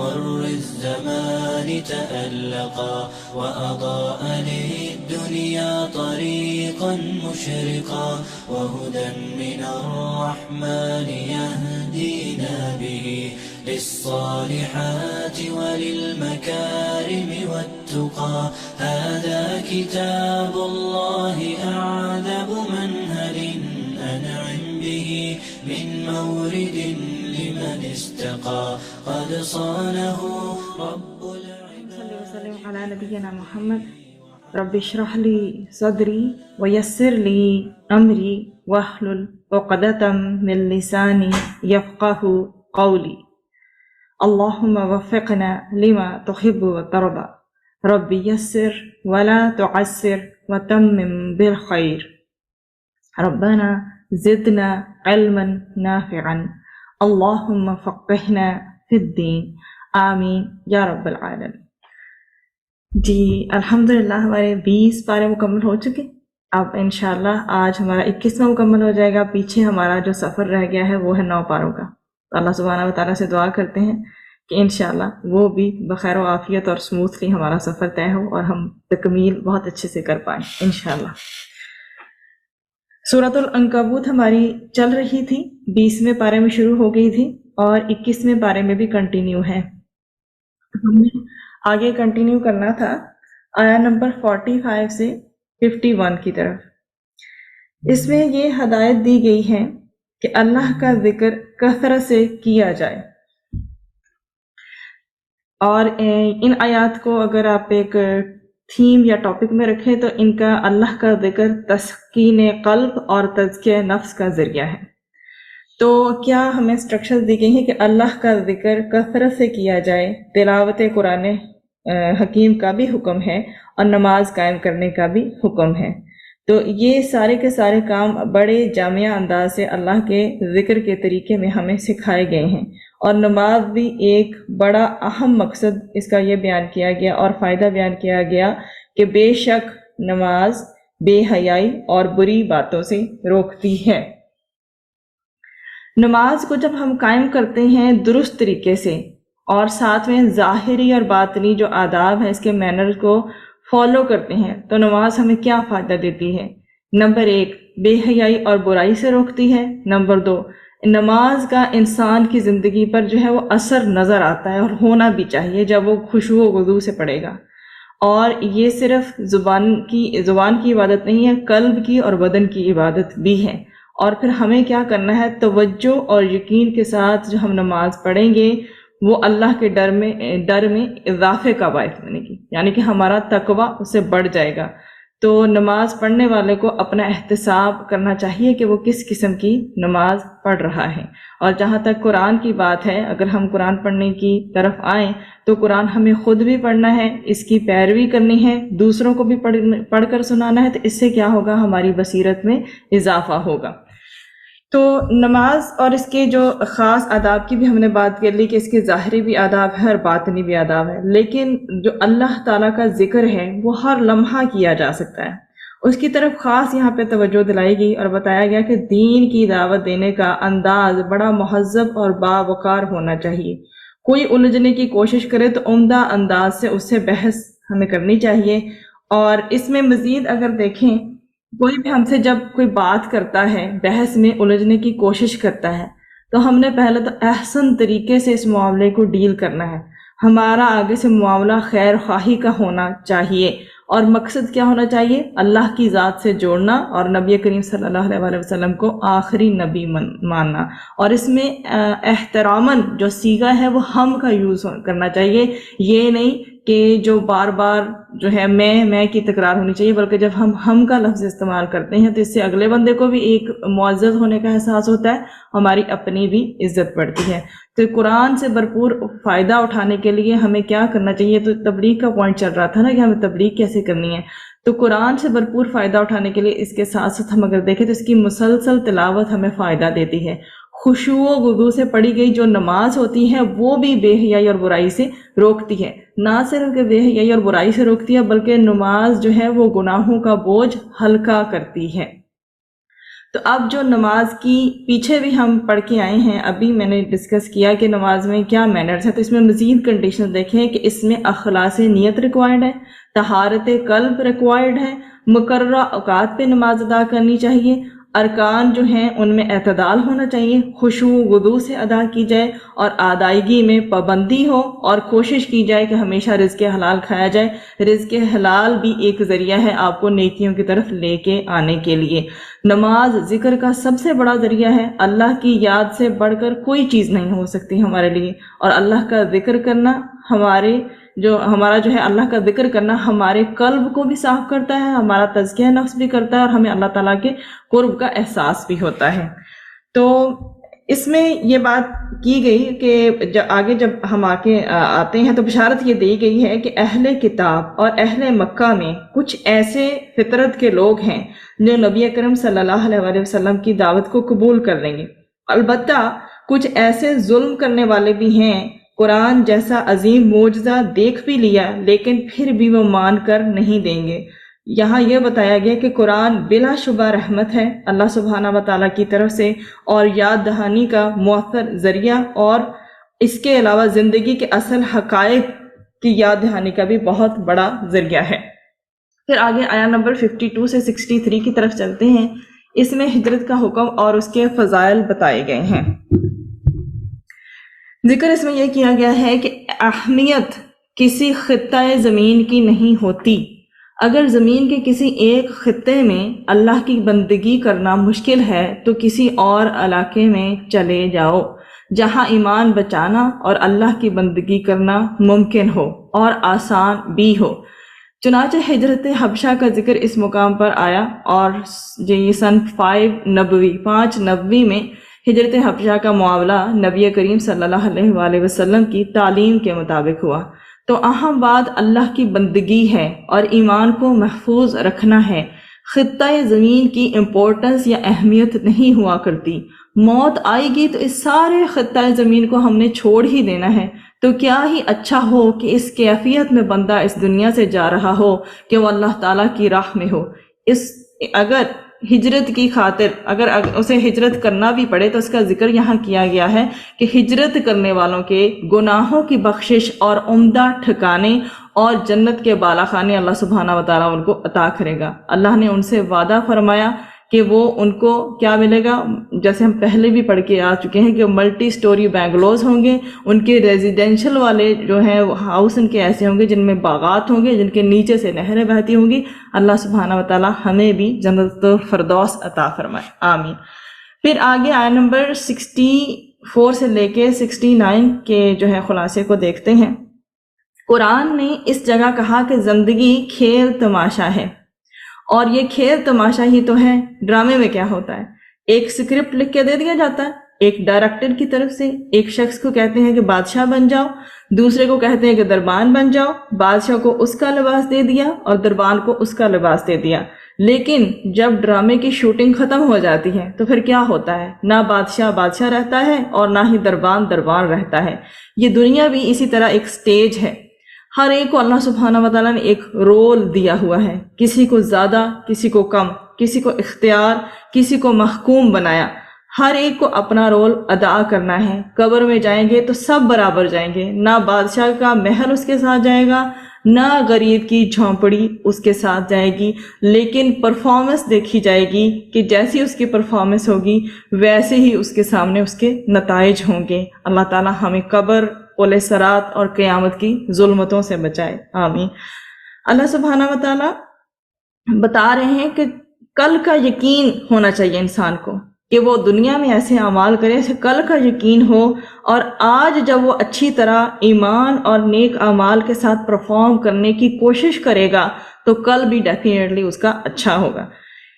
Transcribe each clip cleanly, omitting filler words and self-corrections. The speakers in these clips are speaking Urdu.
مر الزمان تألقا وأضاء للدنيا طريقا مشرقا وهدى من الرحمن يهدينا به للصالحات وللمكارم والتقى هذا كتاب الله أعذب منهل أنعم به من مورد لمن استقى قد صانه رب العباد. صلی وسلم علی نبینا محمد. رب اشرح لی صدری ویسر لی امری واحلل عقدۃ من لسانی یفقهوا قولی. اللہم وفقنا لما تحب وترضى. رب یسر ولا تعسر وتمم بالخیر. ربنا زدنا علما نافعا. اللہم فقہنا فی الدین. آمین یا رب العالمین. جی الحمدللہ ہمارے 20 پارے مکمل ہو چکے. اب انشاءاللہ آج ہمارا 21واں مکمل ہو جائے گا. پیچھے ہمارا جو سفر رہ گیا ہے وہ ہے 9 پاروں کا. اللہ سبحانہ و تعالیٰ سے دعا کرتے ہیں کہ انشاءاللہ وہ بھی بخیر و عافیت اور سموتھلی ہمارا سفر طے ہو اور ہم تکمیل بہت اچھے سے کر پائیں انشاءاللہ. سورۃ العنکبوت ہماری چل رہی تھی، 20ویں پارے میں شروع ہو گئی تھی اور 21ویں پارے میں بھی کنٹینیو ہے. ہم نے آگے کنٹینیو کرنا تھا آیا نمبر 45 سے 51 کی طرف. اس میں یہ ہدایت دی گئی ہے کہ اللہ کا ذکر کثرت سے کیا جائے. اور ان آیات کو اگر آپ ایک تھیم یا ٹاپک میں رکھیں تو ان کا اللہ کا ذکر تسکین قلب اور تزکیہ نفس کا ذریعہ ہے. تو کیا ہمیں انسٹرکشن دی گئی ہیں کہ اللہ کا ذکر کثرت سے کیا جائے، تلاوت قرآن حکیم کا بھی حکم ہے اور نماز قائم کرنے کا بھی حکم ہے. تو یہ سارے کے سارے کام بڑے جامع انداز سے اللہ کے ذکر کے طریقے میں ہمیں سکھائے گئے ہیں. اور نماز بھی ایک بڑا اہم مقصد اس کا یہ بیان کیا گیا اور فائدہ بیان کیا گیا کہ بے شک نماز بے حیائی اور بری باتوں سے روکتی ہے. نماز کو جب ہم قائم کرتے ہیں درست طریقے سے اور ساتھ میں ظاہری اور باطنی جو آداب ہیں اس کے مینرز کو فالو کرتے ہیں تو نماز ہمیں کیا فائدہ دیتی ہے؟ نمبر 1 بے حیائی اور برائی سے روکتی ہے. نمبر 2 نماز کا انسان کی زندگی پر جو ہے وہ اثر نظر آتا ہے اور ہونا بھی چاہیے جب وہ خشوع و خضوع سے پڑھے گا. اور یہ صرف زبان کی عبادت نہیں ہے، قلب کی اور بدن کی عبادت بھی ہے. اور پھر ہمیں کیا کرنا ہے؟ توجہ اور یقین کے ساتھ جو ہم نماز پڑھیں گے وہ اللہ کے ڈر میں اضافے کا باعث بنے گی، یعنی کہ ہمارا تقوی اس سے بڑھ جائے گا. تو نماز پڑھنے والے کو اپنا احتساب کرنا چاہیے کہ وہ کس قسم کی نماز پڑھ رہا ہے. اور جہاں تک قرآن کی بات ہے، اگر ہم قرآن پڑھنے کی طرف آئیں تو قرآن ہمیں خود بھی پڑھنا ہے، اس کی پیروی کرنی ہے، دوسروں کو بھی پڑھ کر سنانا ہے. تو اس سے کیا ہوگا؟ ہماری بصیرت میں اضافہ ہوگا. تو نماز اور اس کے جو خاص آداب کی بھی ہم نے بات کر لی کہ اس کے ظاہری بھی آداب ہے اور باطنی بھی آداب ہے، لیکن جو اللہ تعالیٰ کا ذکر ہے وہ ہر لمحہ کیا جا سکتا ہے. اس کی طرف خاص یہاں پہ توجہ دلائی گئی اور بتایا گیا کہ دین کی دعوت دینے کا انداز بڑا مہذب اور باوقار ہونا چاہیے. کوئی الجھنے کی کوشش کرے تو عمدہ انداز سے اس سے بحث ہمیں کرنی چاہیے. اور اس میں مزید اگر دیکھیں، کوئی بھی ہم سے جب کوئی بات کرتا ہے، بحث میں الجھنے کی کوشش کرتا ہے، تو ہم نے پہلے تو احسن طریقے سے اس معاملے کو ڈیل کرنا ہے. ہمارا آگے سے معاملہ خیر خواہی کا ہونا چاہیے اور مقصد کیا ہونا چاہیے؟ اللہ کی ذات سے جوڑنا اور نبی کریم صلی اللہ علیہ وسلم کو آخری نبی ماننا. اور اس میں احتراماً جو صیغہ ہے وہ ہم کا یوز کرنا چاہیے، یہ نہیں کہ جو بار بار جو ہے میں کی تکرار ہونی چاہیے، بلکہ جب ہم کا لفظ استعمال کرتے ہیں تو اس سے اگلے بندے کو بھی ایک معزز ہونے کا احساس ہوتا ہے، ہماری اپنی بھی عزت بڑھتی ہے. تو قرآن سے بھرپور فائدہ اٹھانے کے لیے ہمیں کیا کرنا چاہیے؟ تو تبلیغ کا پوائنٹ چل رہا تھا نا کہ ہمیں تبلیغ کیسے کرنی ہے. تو قرآن سے بھرپور فائدہ اٹھانے کے لیے اس کے ساتھ ساتھ ہم اگر دیکھیں تو اس کی مسلسل تلاوت ہمیں فائدہ دیتی ہے. خشوع و خضوع سے پڑھی گئی جو نماز ہوتی ہے وہ بھی بے حیائی اور برائی سے روکتی ہے. نہ صرف کہ بے حیائی اور برائی سے روکتی ہے بلکہ نماز جو ہے وہ گناہوں کا بوجھ ہلکا کرتی ہے. تو اب جو نماز کی پیچھے بھی ہم پڑھ کے آئے ہیں، ابھی میں نے ڈسکس کیا کہ نماز میں کیا مینرز ہے، تو اس میں مزید کنڈیشن دیکھیں کہ اس میں اخلاص نیت ریکوائرڈ ہے، طہارت قلب ریکوائرڈ ہے، مقررہ اوقات پہ نماز ادا کرنی چاہیے، ارکان جو ہیں ان میں اعتدال ہونا چاہیے، خشوع وضو سے ادا کی جائے اور ادائیگی میں پابندی ہو، اور کوشش کی جائے کہ ہمیشہ رزق حلال کھایا جائے۔ رزق حلال بھی ایک ذریعہ ہے آپ کو نیکیوں کی طرف لے کے آنے کے لیے۔ نماز ذکر کا سب سے بڑا ذریعہ ہے، اللہ کی یاد سے بڑھ کر کوئی چیز نہیں ہو سکتی ہمارے لیے، اور اللہ کا ذکر کرنا ہمارا جو ہے اللہ کا ذکر کرنا ہمارے قلب کو بھی صاف کرتا ہے، ہمارا تزکیہ نفس بھی کرتا ہے، اور ہمیں اللہ تعالیٰ کے قرب کا احساس بھی ہوتا ہے۔ تو اس میں یہ بات کی گئی کہ آگے جب ہم آتے ہیں تو بشارت یہ دی گئی ہے کہ اہل کتاب اور اہل مکہ میں کچھ ایسے فطرت کے لوگ ہیں جو نبی اکرم صلی اللہ علیہ وسلم کی دعوت کو قبول کر لیں گے، البتہ کچھ ایسے ظلم کرنے والے بھی ہیں، قرآن جیسا عظیم معجزہ دیکھ بھی لیا لیکن پھر بھی وہ مان کر نہیں دیں گے۔ یہاں یہ بتایا گیا کہ قرآن بلا شبہ رحمت ہے اللہ سبحانہ و تعالیٰ کی طرف سے، اور یاد دہانی کا مؤثر ذریعہ، اور اس کے علاوہ زندگی کے اصل حقائق کی یاد دہانی کا بھی بہت بڑا ذریعہ ہے۔ پھر آگے آیا نمبر 52 سے 63 کی طرف چلتے ہیں۔ اس میں ہجرت کا حکم اور اس کے فضائل بتائے گئے ہیں۔ ذکر اس میں یہ کیا گیا ہے کہ اہمیت کسی خطہ زمین کی نہیں ہوتی۔ اگر زمین کے کسی ایک خطے میں اللہ کی بندگی کرنا مشکل ہے تو کسی اور علاقے میں چلے جاؤ جہاں ایمان بچانا اور اللہ کی بندگی کرنا ممکن ہو اور آسان بھی ہو۔ چنانچہ ہجرت حبشہ کا ذکر اس مقام پر آیا، اور یہ سن 5 نبوی میں ہجرت حبشہ کا معاملہ نبی کریم صلی اللہ علیہ وآلہ وسلم کی تعلیم کے مطابق ہوا۔ تو اہم بات اللہ کی بندگی ہے اور ایمان کو محفوظ رکھنا ہے۔ خطہ زمین کی امپورٹنس یا اہمیت نہیں ہوا کرتی۔ موت آئے گی تو اس سارے خطہ زمین کو ہم نے چھوڑ ہی دینا ہے۔ تو کیا ہی اچھا ہو کہ اس کیفیت میں بندہ اس دنیا سے جا رہا ہو کہ وہ اللہ تعالیٰ کی راہ میں ہو۔ اگر ہجرت کی خاطر اگر اسے ہجرت کرنا بھی پڑے تو اس کا ذکر یہاں کیا گیا ہے کہ ہجرت کرنے والوں کے گناہوں کی بخشش اور عمدہ ٹھکانے اور جنت کے بالا خانے اللہ سبحانہ و تعالیٰ ان کو عطا کرے گا۔ اللہ نے ان سے وعدہ فرمایا کہ وہ ان کو کیا ملے گا، جیسے ہم پہلے بھی پڑھ کے آ چکے ہیں کہ ملٹی سٹوری بینگلوز ہوں گے، ان کے ریزیڈینشل والے جو ہیں ہاؤس ان کے ایسے ہوں گے جن میں باغات ہوں گے، جن کے نیچے سے نہریں بہتی ہوں گی۔ اللہ سبحانہ و تعالیٰ ہمیں بھی جنت الفردوس عطا فرمائے، آمین۔ پھر آگے آیا نمبر 64 سے لے کے 69 کے جو ہے خلاصے کو دیکھتے ہیں۔ قرآن نے اس جگہ کہا کہ زندگی کھیل تماشا ہے، اور یہ کھیل تماشا ہی تو ہے۔ ڈرامے میں کیا ہوتا ہے، ایک سکرپٹ لکھ کے دے دیا جاتا ہے ایک ڈائریکٹر کی طرف سے، ایک شخص کو کہتے ہیں کہ بادشاہ بن جاؤ، دوسرے کو کہتے ہیں کہ دربان بن جاؤ، بادشاہ کو اس کا لباس دے دیا اور دربان کو اس کا لباس دے دیا۔ لیکن جب ڈرامے کی شوٹنگ ختم ہو جاتی ہے تو پھر کیا ہوتا ہے، نہ بادشاہ رہتا ہے اور نہ ہی دربان رہتا ہے۔ یہ دنیا بھی اسی طرح ایک سٹیج ہے، ہر ایک کو اللہ سبحانہ و تعالیٰ نے ایک رول دیا ہوا ہے، کسی کو زیادہ کسی کو کم، کسی کو اختیار کسی کو محکوم بنایا، ہر ایک کو اپنا رول ادا کرنا ہے۔ قبر میں جائیں گے تو سب برابر جائیں گے، نہ بادشاہ کا محل اس کے ساتھ جائے گا نہ غریب کی جھونپڑی اس کے ساتھ جائے گی، لیکن پرفارمنس دیکھی جائے گی کہ جیسی اس کی پرفارمنس ہوگی ویسے ہی اس کے سامنے اس کے نتائج ہوں گے۔ اللہ تعالیٰ ہمیں قبر، قول صراط اور قیامت کی ظلمتوں سے بچائے، آمین۔ اللہ سبحانہ و تعالیٰ بتا رہے ہیں کہ کل کا یقین ہونا چاہیے انسان کو، کہ وہ دنیا میں ایسے اعمال کرے جیسے کل کا یقین ہو، اور آج جب وہ اچھی طرح ایمان اور نیک اعمال کے ساتھ پرفارم کرنے کی کوشش کرے گا تو کل بھی ڈیفینیٹلی اس کا اچھا ہوگا۔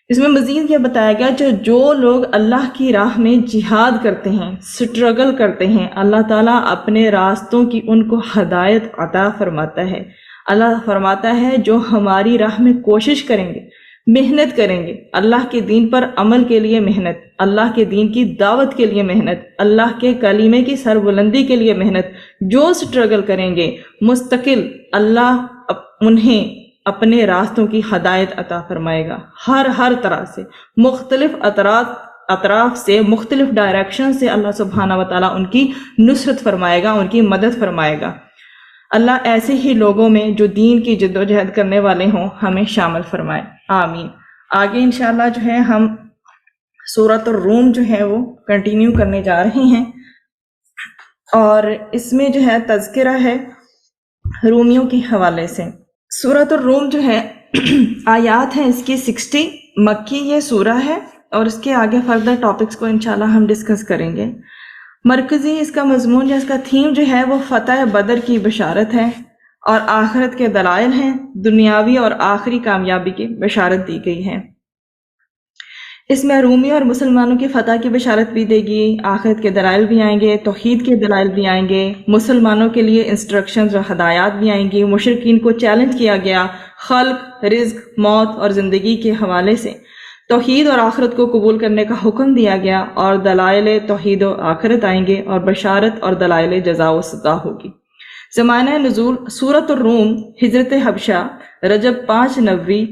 اس میں مزید یہ بتایا گیا جو لوگ اللہ کی راہ میں جہاد کرتے ہیں، سٹرگل کرتے ہیں، اللہ تعالیٰ اپنے راستوں کی ان کو ہدایت عطا فرماتا ہے۔ اللہ فرماتا ہے جو ہماری راہ میں کوشش کریں گے، محنت کریں گے، اللہ کے دین پر عمل کے لیے محنت، اللہ کے دین کی دعوت کے لیے محنت، اللہ کے کلمے کی سربلندی کے لیے محنت، جو سٹرگل کریں گے مستقل اللہ انہیں اپنے راستوں کی ہدایت عطا فرمائے گا، ہر طرح سے، مختلف اطراف سے، مختلف ڈائریکشن سے اللہ سبحانہ و تعالیٰ ان کی نصرت فرمائے گا، ان کی مدد فرمائے گا۔ اللہ ایسے ہی لوگوں میں جو دین کی جد و جہد کرنے والے ہوں ہمیں شامل فرمائے، آمین۔ آگے انشاءاللہ جو ہے ہم سورۃ الروم جو ہے وہ کنٹینیو کرنے جا رہے ہیں، اور اس میں جو ہے تذکرہ ہے رومیوں کے حوالے سے۔ سورۃ الروم جو ہے آیات ہیں اس کی 60، مکی یہ سورہ ہے، اور اس کے آگے فردر ٹاپکس کو انشاءاللہ ہم ڈسکس کریں گے۔ مرکزی اس کا مضمون یا اس کا تھیم جو ہے وہ فتح بدر کی بشارت ہے، اور آخرت کے دلائل ہیں، دنیاوی اور آخری کامیابی کی بشارت دی گئی ہے۔ اس میں رومی اور مسلمانوں کی فتح کی بشارت بھی دے گی، آخرت کے دلائل بھی آئیں گے، توحید کے دلائل بھی آئیں گے، مسلمانوں کے لیے انسٹرکشنز اور ہدایات بھی آئیں گی، مشرکین کو چیلنج کیا گیا خلق، رزق، موت اور زندگی کے حوالے سے، توحید اور آخرت کو قبول کرنے کا حکم دیا گیا، اور دلائل توحید و آخرت آئیں گے، اور بشارت اور دلائل جزا و سزا ہوگی۔ زمانہ نزول سورۃ الروم ہجرت حبشہ رجب 5 نبوی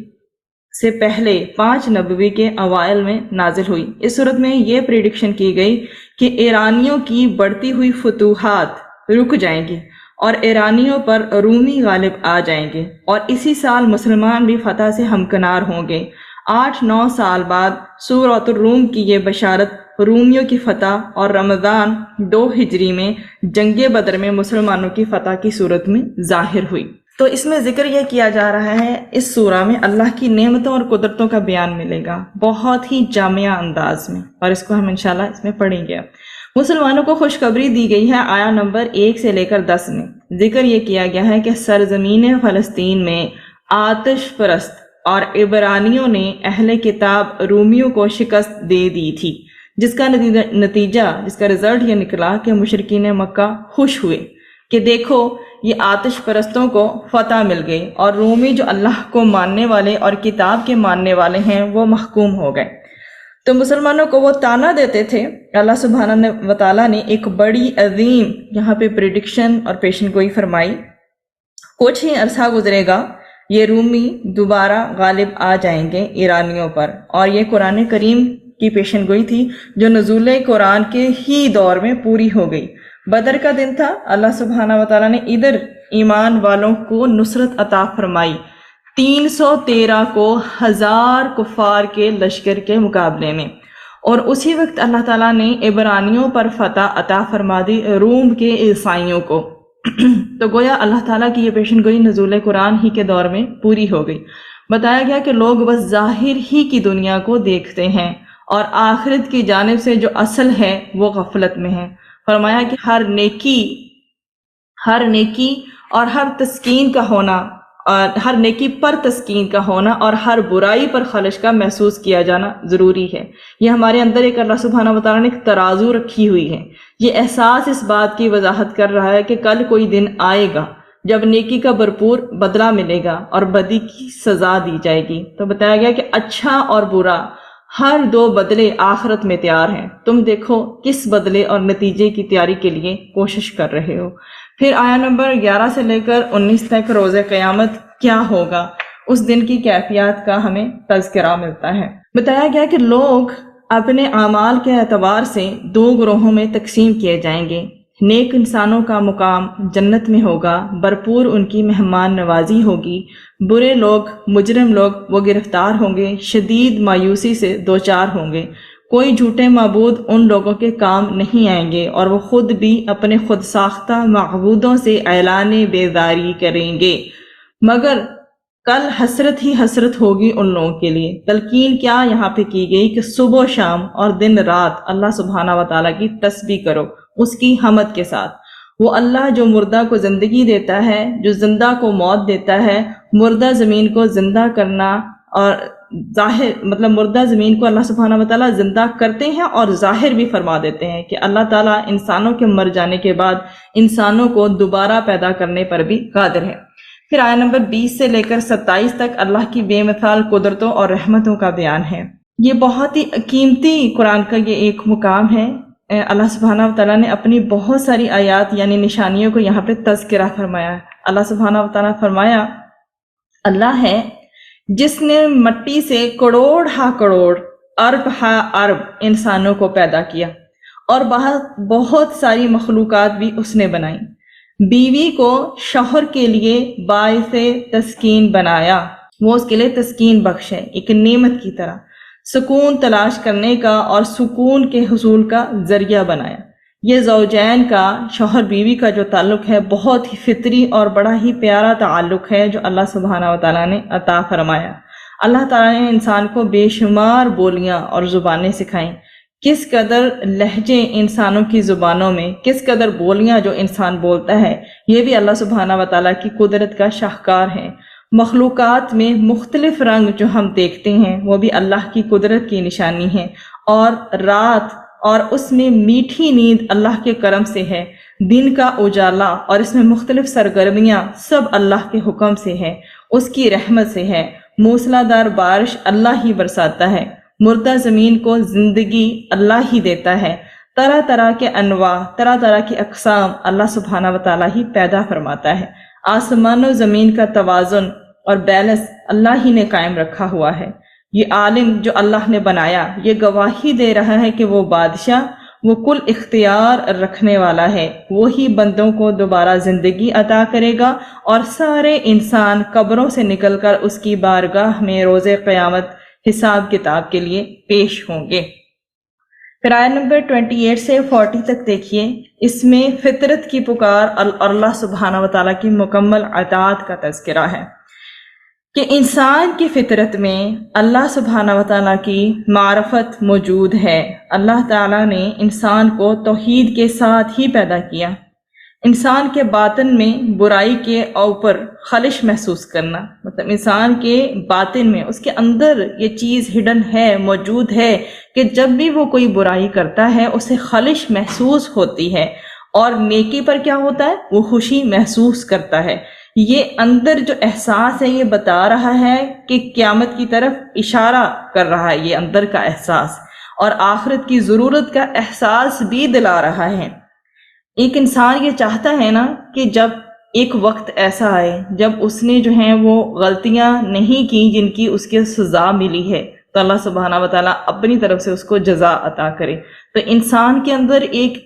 سے پہلے 5 نبوی کے اوائل میں نازل ہوئی۔ اس صورت میں یہ پریڈکشن کی گئی کہ ایرانیوں کی بڑھتی ہوئی فتوحات رک جائیں گی اور ایرانیوں پر رومی غالب آ جائیں گے، اور اسی سال مسلمان بھی فتح سے ہمکنار ہوں گے۔ 8-9 سال بعد سورۃ الروم کی یہ بشارت رومیوں کی فتح اور رمضان 2 ہجری میں جنگ بدر میں مسلمانوں کی فتح کی صورت میں ظاہر ہوئی۔ تو اس میں ذکر یہ کیا جا رہا ہے، اس سورہ میں اللہ کی نعمتوں اور قدرتوں کا بیان ملے گا بہت ہی جامع انداز میں، اور اس کو ہم انشاءاللہ اس میں پڑھیں گے۔ مسلمانوں کو خوشخبری دی گئی ہے آیا نمبر 1 سے لے کر 10 میں۔ ذکر یہ کیا گیا ہے کہ سرزمین فلسطین میں آتش پرست اور عبرانیوں نے اہل کتاب رومیوں کو شکست دے دی تھی، جس کا رزلٹ یہ نکلا کہ مشرکین مکہ خوش ہوئے کہ دیکھو یہ آتش پرستوں کو فتح مل گئی، اور رومی جو اللہ کو ماننے والے اور کتاب کے ماننے والے ہیں وہ محکوم ہو گئے۔ تو مسلمانوں کو وہ تانا دیتے تھے، اللہ سبحانہ و تعالیٰ نے ایک بڑی عظیم یہاں پہ پریڈکشن اور پیشن گوئی فرمائی۔ کچھ ہی عرصہ گزرے گا، یہ رومی دوبارہ غالب آ جائیں گے ایرانیوں پر، اور یہ قرآن کریم کی پیشن گوئی تھی جو نزول قرآن کے ہی دور میں پوری ہو گئی۔ بدر کا دن تھا، اللہ سبحانہ و تعالیٰ نے ادھر ایمان والوں کو نصرت عطا فرمائی 313 کو 1000 کفار کے لشکر کے مقابلے میں، اور اسی وقت اللہ تعالیٰ نے عبرانیوں پر فتح عطا فرما دی روم کے عیسائیوں کو۔ تو گویا اللہ تعالیٰ کی یہ پیشن گوئی نزول قرآن ہی کے دور میں پوری ہو گئی۔ بتایا گیا کہ لوگ بس ظاہر ہی کی دنیا کو دیکھتے ہیں، اور آخرت کی جانب سے جو اصل ہے وہ غفلت میں ہے۔ فرمایا کہ ہر نیکی اور ہر تسکین کا ہونا، اور ہر نیکی پر تسکین کا ہونا اور ہر برائی پر خلش کا محسوس کیا جانا ضروری ہے۔ یہ ہمارے اندر ایک اللہ سبحانہ و تعالیٰ نے ایک ترازو رکھی ہوئی ہے۔ یہ احساس اس بات کی وضاحت کر رہا ہے کہ کل کوئی دن آئے گا جب نیکی کا بھرپور بدلہ ملے گا اور بدی کی سزا دی جائے گی۔ تو بتایا گیا کہ اچھا اور برا ہر 2 بدلے آخرت میں تیار ہیں، تم دیکھو کس بدلے اور نتیجے کی تیاری کے لیے کوشش کر رہے ہو۔ پھر آیا نمبر 11 سے لے کر 19 تک روز قیامت کیا ہوگا، اس دن کی کیفیات کا ہمیں تذکرہ ملتا ہے۔ بتایا گیا کہ لوگ اپنے اعمال کے اعتبار سے 2 گروہوں میں تقسیم کیے جائیں گے۔ نیک انسانوں کا مقام جنت میں ہوگا، بھرپور ان کی مہمان نوازی ہوگی۔ برے لوگ، مجرم لوگ وہ گرفتار ہوں گے، شدید مایوسی سے دوچار ہوں گے۔ کوئی جھوٹے معبود ان لوگوں کے کام نہیں آئیں گے، اور وہ خود بھی اپنے خود ساختہ معبودوں سے اعلان بیزاری کریں گے، مگر کل حسرت ہی حسرت ہوگی ان لوگوں کے لیے۔ تلقین کیا یہاں پہ کی گئی کہ صبح و شام اور دن رات اللہ سبحانہ و تعالیٰ کی تسبیح کرو، اس کی حمد کے ساتھ۔ وہ اللہ جو مردہ کو زندگی دیتا ہے، جو زندہ کو موت دیتا ہے، مردہ زمین کو زندہ کرنا، اور مردہ زمین کو اللہ سبحانہ و تعالیٰ زندہ کرتے ہیں اور ظاہر بھی فرما دیتے ہیں کہ اللہ تعالیٰ انسانوں کے مر جانے کے بعد انسانوں کو دوبارہ پیدا کرنے پر بھی قادر ہے۔ پھر آیت نمبر 20 سے لے کر 27 تک اللہ کی بے مثال قدرتوں اور رحمتوں کا بیان ہے۔ یہ بہت ہی قیمتی قرآن کا یہ ایک مقام ہے۔ اللہ سبحانہ و تعالیٰ نے اپنی بہت ساری آیات یعنی نشانیوں کو یہاں پہ تذکرہ فرمایا ہے۔ اللہ سبحانہ و تعالیٰ فرمایا اللہ ہے جس نے مٹی سے کروڑ ہا کروڑ ارب ہا ارب انسانوں کو پیدا کیا اور بہت ساری مخلوقات بھی اس نے بنائی۔ بیوی کو شوہر کے لیے باعث تسکین بنایا، وہ اس کے لیے تسکین بخش ہے، ایک نعمت کی طرح، سکون تلاش کرنے کا اور سکون کے حصول کا ذریعہ بنایا۔ یہ زوجین کا، شوہر بیوی کا جو تعلق ہے بہت ہی فطری اور بڑا ہی پیارا تعلق ہے جو اللہ سبحانہ و تعالیٰ نے عطا فرمایا۔ اللہ تعالیٰ نے انسان کو بے شمار بولیاں اور زبانیں سکھائیں، کس قدر لہجے انسانوں کی زبانوں میں، کس قدر بولیاں جو انسان بولتا ہے، یہ بھی اللہ سبحانہ و تعالیٰ کی قدرت کا شاہکار ہے۔ مخلوقات میں مختلف رنگ جو ہم دیکھتے ہیں وہ بھی اللہ کی قدرت کی نشانی ہے، اور رات اور اس میں میٹھی نیند اللہ کے کرم سے ہے، دن کا اجالا اور اس میں مختلف سرگرمیاں سب اللہ کے حکم سے ہے، اس کی رحمت سے ہے۔ موسلادھار بارش اللہ ہی برساتا ہے، مردہ زمین کو زندگی اللہ ہی دیتا ہے، طرح طرح کے انواع، طرح طرح کی اقسام اللہ سبحانہ و تعالیٰ ہی پیدا فرماتا ہے۔ آسمان و زمین کا توازن اور بیلنس اللہ ہی نے قائم رکھا ہوا ہے۔ یہ عالم جو اللہ نے بنایا یہ گواہی دے رہا ہے کہ وہ بادشاہ، وہ کل اختیار رکھنے والا ہے، وہی بندوں کو دوبارہ زندگی عطا کرے گا اور سارے انسان قبروں سے نکل کر اس کی بارگاہ میں روز قیامت حساب کتاب کے لیے پیش ہوں گے۔ پھر آیت نمبر 28 سے 40 تک دیکھیے، اس میں فطرت کی پکار اور اللہ سبحانہ و تعالیٰ کی مکمل عطاعت کا تذکرہ ہے کہ انسان کی فطرت میں اللہ سبحانہ و تعالیٰ کی معرفت موجود ہے۔ اللہ تعالیٰ نے انسان کو توحید کے ساتھ ہی پیدا کیا۔ انسان کے باطن میں برائی کے اوپر خلش محسوس کرنا، مطلب انسان کے باطن میں، اس کے اندر یہ چیز ہڈن ہے، موجود ہے کہ جب بھی وہ کوئی برائی کرتا ہے اسے خلش محسوس ہوتی ہے، اور نیکی پر کیا ہوتا ہے، وہ خوشی محسوس کرتا ہے۔ یہ اندر جو احساس ہے یہ بتا رہا ہے کہ قیامت کی طرف اشارہ کر رہا ہے، یہ اندر کا احساس، اور آخرت کی ضرورت کا احساس بھی دلا رہا ہے۔ ایک انسان یہ چاہتا ہے نا کہ جب ایک وقت ایسا آئے جب اس نے جو ہیں وہ غلطیاں نہیں کی جن کی اس کے سزا ملی ہے، تو اللہ سبحانہ و تعالیٰ اپنی طرف سے اس کو جزا عطا کرے۔ تو انسان کے اندر ایک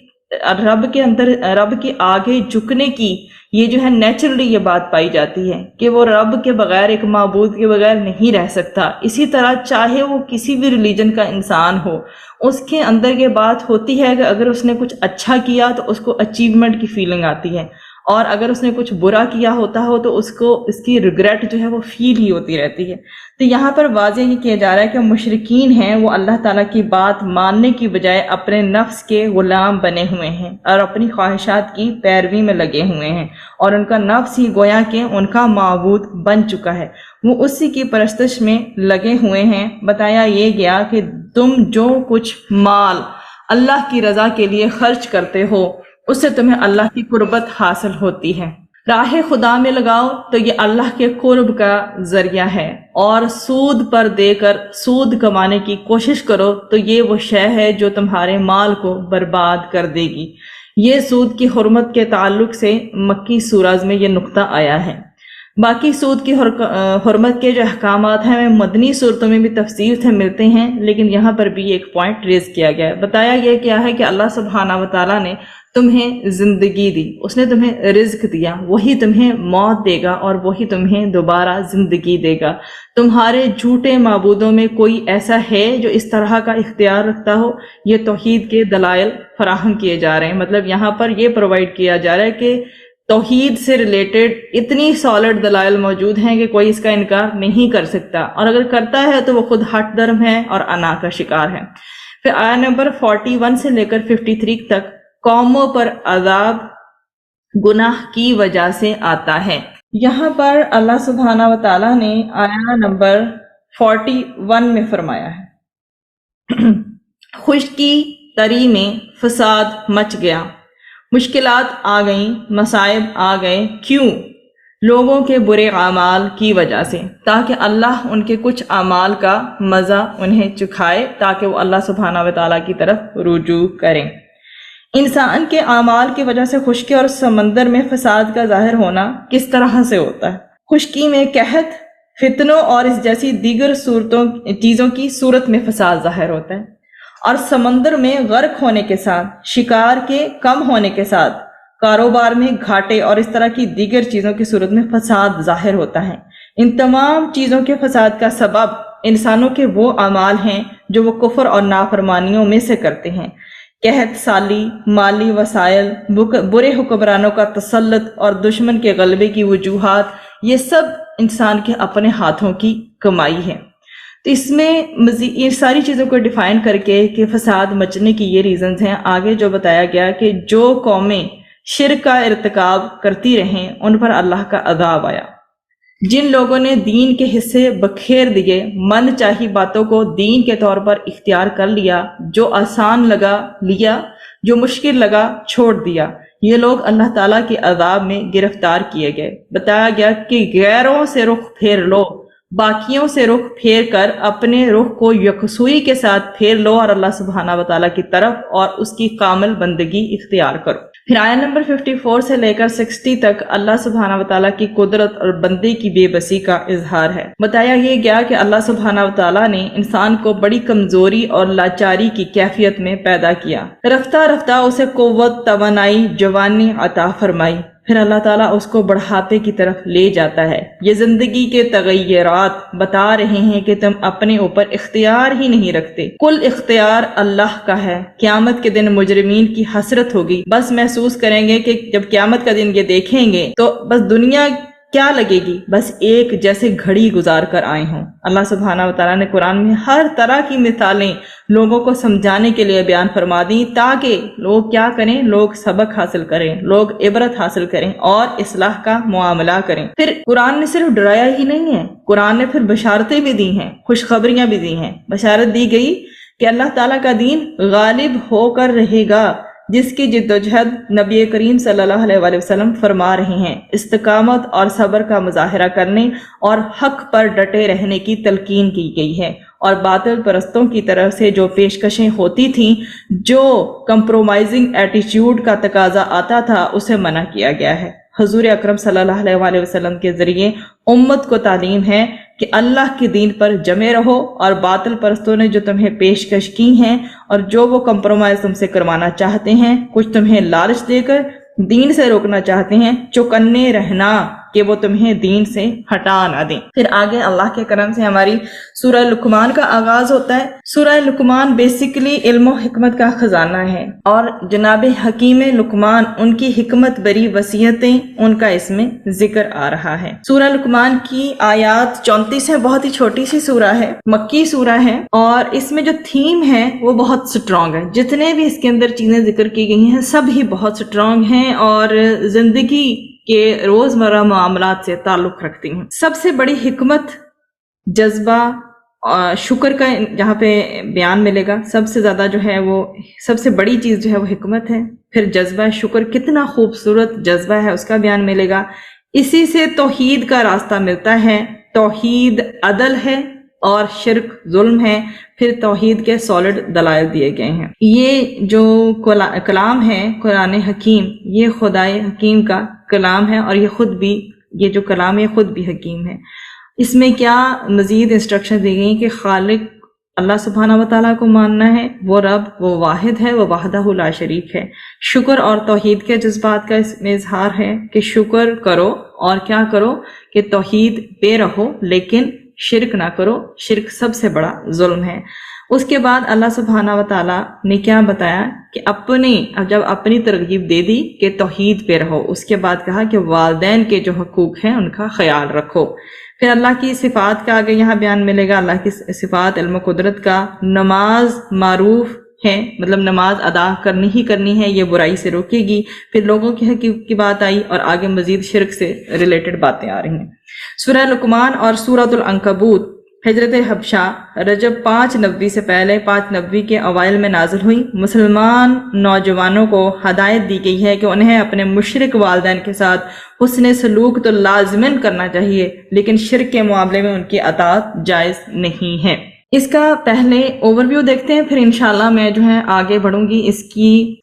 رب کے آگے جھکنے کی یہ جو ہے نیچرلی یہ بات پائی جاتی ہے کہ وہ رب کے بغیر، ایک معبود کے بغیر نہیں رہ سکتا۔ اسی طرح چاہے وہ کسی بھی ریلیجن کا انسان ہو، اس کے اندر یہ بات ہوتی ہے کہ اگر اس نے کچھ اچھا کیا تو اس کو اچیومنٹ کی فیلنگ آتی ہے، اور اگر اس نے کچھ برا کیا ہوتا ہو تو اس کو اس کی ریگریٹ جو ہے وہ فیل ہی ہوتی رہتی ہے۔ تو یہاں پر واضح یہ کیا جا رہا ہے کہ مشرکین ہیں وہ اللہ تعالیٰ کی بات ماننے کی بجائے اپنے نفس کے غلام بنے ہوئے ہیں اور اپنی خواہشات کی پیروی میں لگے ہوئے ہیں، اور ان کا نفس ہی گویا کہ ان کا معبود بن چکا ہے، وہ اسی کی پرستش میں لگے ہوئے ہیں۔ بتایا یہ گیا کہ تم جو کچھ مال اللہ کی رضا کے لیے خرچ کرتے ہو اس سے تمہیں اللہ کی قربت حاصل ہوتی ہے، راہ خدا میں لگاؤ تو یہ اللہ کے قرب کا ذریعہ ہے، اور سود پر دے کر سود کمانے کی کوشش کرو تو یہ وہ شے ہے جو تمہارے مال کو برباد کر دے گی۔ یہ سود کی حرمت کے تعلق سے مکی سورۃ میں یہ نقطہ آیا ہے۔ باقی سود کی حرمت کے جو احکامات ہیں وہ مدنی صورتوں میں بھی تفصیل سے ملتے ہیں، لیکن یہاں پر بھی ایک پوائنٹ ریز کیا گیا ہے۔ بتایا یہ کیا ہے کہ اللہ سبحانہ و تعالیٰ نے تمہیں زندگی دی، اس نے تمہیں رزق دیا، وہی تمہیں موت دے گا اور وہی تمہیں دوبارہ زندگی دے گا۔ تمہارے جھوٹے معبودوں میں کوئی ایسا ہے جو اس طرح کا اختیار رکھتا ہو؟ یہ توحید کے دلائل فراہم کیے جا رہے ہیں، مطلب یہاں پر یہ پرووائڈ کیا جا رہا ہے کہ توحید سے ریلیٹڈ اتنی سالڈ دلائل موجود ہیں کہ کوئی اس کا انکار نہیں کر سکتا، اور اگر کرتا ہے تو وہ خود ہٹ درم ہے اور انا کا شکار ہے۔ پھر آیت نمبر 41 سے لے کر 53 تک قوموں پر عذاب گناہ کی وجہ سے آتا ہے۔ یہاں پر اللہ سبحانہ و تعالیٰ نے آیت نمبر 41 میں فرمایا ہے، خشکی تری میں فساد مچ گیا، مشکلات آ گئیں، مصائب آ گئے، کیوں؟ لوگوں کے برے اعمال کی وجہ سے، تاکہ اللہ ان کے کچھ اعمال کا مزہ انہیں چکھائے، تاکہ وہ اللہ سبحانہ و تعالیٰ کی طرف رجوع کریں۔ انسان کے اعمال کی وجہ سے خشکی اور سمندر میں فساد کا ظاہر ہونا کس طرح سے ہوتا ہے؟ خشکی میں قحط فتنوں اور اس جیسی دیگر چیزوں کی صورت میں فساد ظاہر ہوتا ہے، اور سمندر میں غرق ہونے کے ساتھ، شکار کے کم ہونے کے ساتھ، کاروبار میں گھاٹے اور اس طرح کی دیگر چیزوں کی صورت میں فساد ظاہر ہوتا ہے۔ ان تمام چیزوں کے فساد کا سبب انسانوں کے وہ اعمال ہیں جو وہ کفر اور نافرمانیوں میں سے کرتے ہیں۔ قحط سالی، مالی وسائل، برے حکمرانوں کا تسلط اور دشمن کے غلبے کی وجوہات، یہ سب انسان کے اپنے ہاتھوں کی کمائی ہے۔ تو اس میں مزید یہ ساری چیزوں کو ڈیفائن کر کے کہ فساد مچنے کی یہ ریزنز ہیں، آگے جو بتایا گیا کہ جو قومیں شرک کا ارتکاب کرتی رہیں ان پر اللہ کا عذاب آیا۔ جن لوگوں نے دین کے حصے بکھیر دیے، من چاہی باتوں کو دین کے طور پر اختیار کر لیا، جو آسان لگا لیا، جو مشکل لگا چھوڑ دیا، یہ لوگ اللہ تعالیٰ کے عذاب میں گرفتار کیے گئے۔ بتایا گیا کہ غیروں سے رخ پھیر لو، باقیوں سے رخ پھیر کر اپنے رخ کو یکسوئی کے ساتھ پھیر لو اور اللہ سبحانہ وتعالیٰ کی طرف اور اس کی کامل بندگی اختیار کرو۔ پھر آیت نمبر 54 سے لے کر 60 تک اللہ سبحانہ وتعالیٰ کی قدرت اور بندے کی بے بسی کا اظہار ہے۔ بتایا یہ گیا کہ اللہ سبحانہ وتعالیٰ نے انسان کو بڑی کمزوری اور لاچاری کی کیفیت میں پیدا کیا، رفتہ رفتہ اسے قوت، توانائی، جوانی عطا فرمائی، پھر اللہ تعالیٰ اس کو بڑھاپے کی طرف لے جاتا ہے۔ یہ زندگی کے تغیرات بتا رہے ہیں کہ تم اپنے اوپر اختیار ہی نہیں رکھتے، کل اختیار اللہ کا ہے۔ قیامت کے دن مجرمین کی حسرت ہوگی، بس محسوس کریں گے کہ جب قیامت کا دن یہ دیکھیں گے تو بس دنیا کیا لگے گی، بس ایک جیسے گھڑی گزار کر آئے ہوں۔ اللہ سبحانہ وتعالیٰ نے قرآن میں ہر طرح کی مثالیں لوگوں کو سمجھانے کے لیے بیان فرما دی تاکہ لوگ کیا کریں، لوگ سبق حاصل کریں، لوگ عبرت حاصل کریں اور اصلاح کا معاملہ کریں۔ پھر قرآن نے صرف ڈرایا ہی نہیں ہے، قرآن نے پھر بشارتیں بھی دی ہیں، خوشخبریاں بھی دی ہیں۔ بشارت دی گئی کہ اللہ تعالیٰ کا دین غالب ہو کر رہے گا، جس کی جد و جہد نبی کریم صلی اللہ علیہ وآلہ وسلم فرما رہے ہیں۔ استقامت اور صبر کا مظاہرہ کرنے اور حق پر ڈٹے رہنے کی تلقین کی گئی ہے، اور باطل پرستوں کی طرف سے جو پیشکشیں ہوتی تھیں، جو کمپرومائزنگ ایٹیچیوڈ کا تقاضا آتا تھا، اسے منع کیا گیا ہے۔ حضور اکرم صلی اللہ علیہ وآلہ وسلم کے ذریعے امت کو تعلیم ہے کہ اللہ کے دین پر جمے رہو، اور باطل پرستوں نے جو تمہیں پیشکش کی ہیں اور جو وہ کمپرومائز تم سے کروانا چاہتے ہیں، کچھ تمہیں لالچ دے کر دین سے روکنا چاہتے ہیں، چوکنے رہنا کہ وہ تمہیں دین سے ہٹا نہ دیں۔ پھر آگے اللہ کے کرم سے ہماری سورہ لقمان کا آغاز ہوتا ہے۔ سورہ لقمان بیسیکلی علم و حکمت کا خزانہ ہے، اور جناب حکیم لقمان ان کی حکمت بری وصیتیں ان کا اس میں ذکر آ رہا ہے۔ سورہ لقمان کی آیات 34 ہے، بہت ہی چھوٹی سی سورہ ہے، مکی سورہ ہے، اور اس میں جو تھیم ہے وہ بہت سٹرونگ ہے۔ جتنے بھی اس کے اندر چیزیں ذکر کی گئی ہیں سب ہی بہت سٹرونگ ہیں اور زندگی کے روزمرہ معاملات سے تعلق رکھتی ہیں۔ سب سے بڑی حکمت جذبہ شکر کا جہاں پہ بیان ملے گا، سب سے زیادہ جو ہے وہ سب سے بڑی چیز جو ہے وہ حکمت ہے۔ پھر جذبہ شکر، کتنا خوبصورت جذبہ ہے، اس کا بیان ملے گا۔ اسی سے توحید کا راستہ ملتا ہے، توحید عدل ہے اور شرک ظلم ہے۔ پھر توحید کے سالڈ دلائل دیے گئے ہیں۔ یہ جو کلام ہے قرآن حکیم، یہ خدائے حکیم کا کلام ہے، اور یہ جو کلام ہے خود بھی حکیم ہے۔ اس میں کیا مزید انسٹرکشن دی گئی کہ خالق اللہ سبحانہ وتعالیٰ کو ماننا ہے، وہ رب، وہ واحد ہے، وہ وحدہ لا شریک ہے۔ شکر اور توحید کے جذبات کا اس میں اظہار ہے کہ شکر کرو، اور کیا کرو کہ توحید پہ رہو لیکن شرک نہ کرو، شرک سب سے بڑا ظلم ہے۔ اس کے بعد اللہ سبحانہ وتعالیٰ نے کیا بتایا کہ جب اپنی ترغیب دے دی کہ توحید پہ رہو، اس کے بعد کہا کہ والدین کے جو حقوق ہیں ان کا خیال رکھو۔ پھر اللہ کی صفات کا آگے یہاں بیان ملے گا، اللہ کی صفات علم و قدرت کا۔ نماز معروف ہے، مطلب نماز ادا کرنی ہی کرنی ہے، یہ برائی سے روکے گی۔ پھر لوگوں کے حقوق کی بات آئی، اور آگے مزید شرک سے ریلیٹڈ باتیں آ رہی ہیں۔ سورہ لقمان اور سورۃ العنکبوت ہجرت حبشہ رجب 5 نبوی سے پہلے 5 نبوی کے اوائل میں نازل ہوئی۔ مسلمان نوجوانوں کو ہدایت دی گئی ہے کہ انہیں اپنے مشرک والدین کے ساتھ حسن سلوک تو لازماً کرنا چاہیے، لیکن شرک کے معاملے میں ان کی اطاعت جائز نہیں ہے۔ اس کا پہلے اوور ویو دیکھتے ہیں، پھر انشاءاللہ میں جو ہے آگے بڑھوں گی اس کی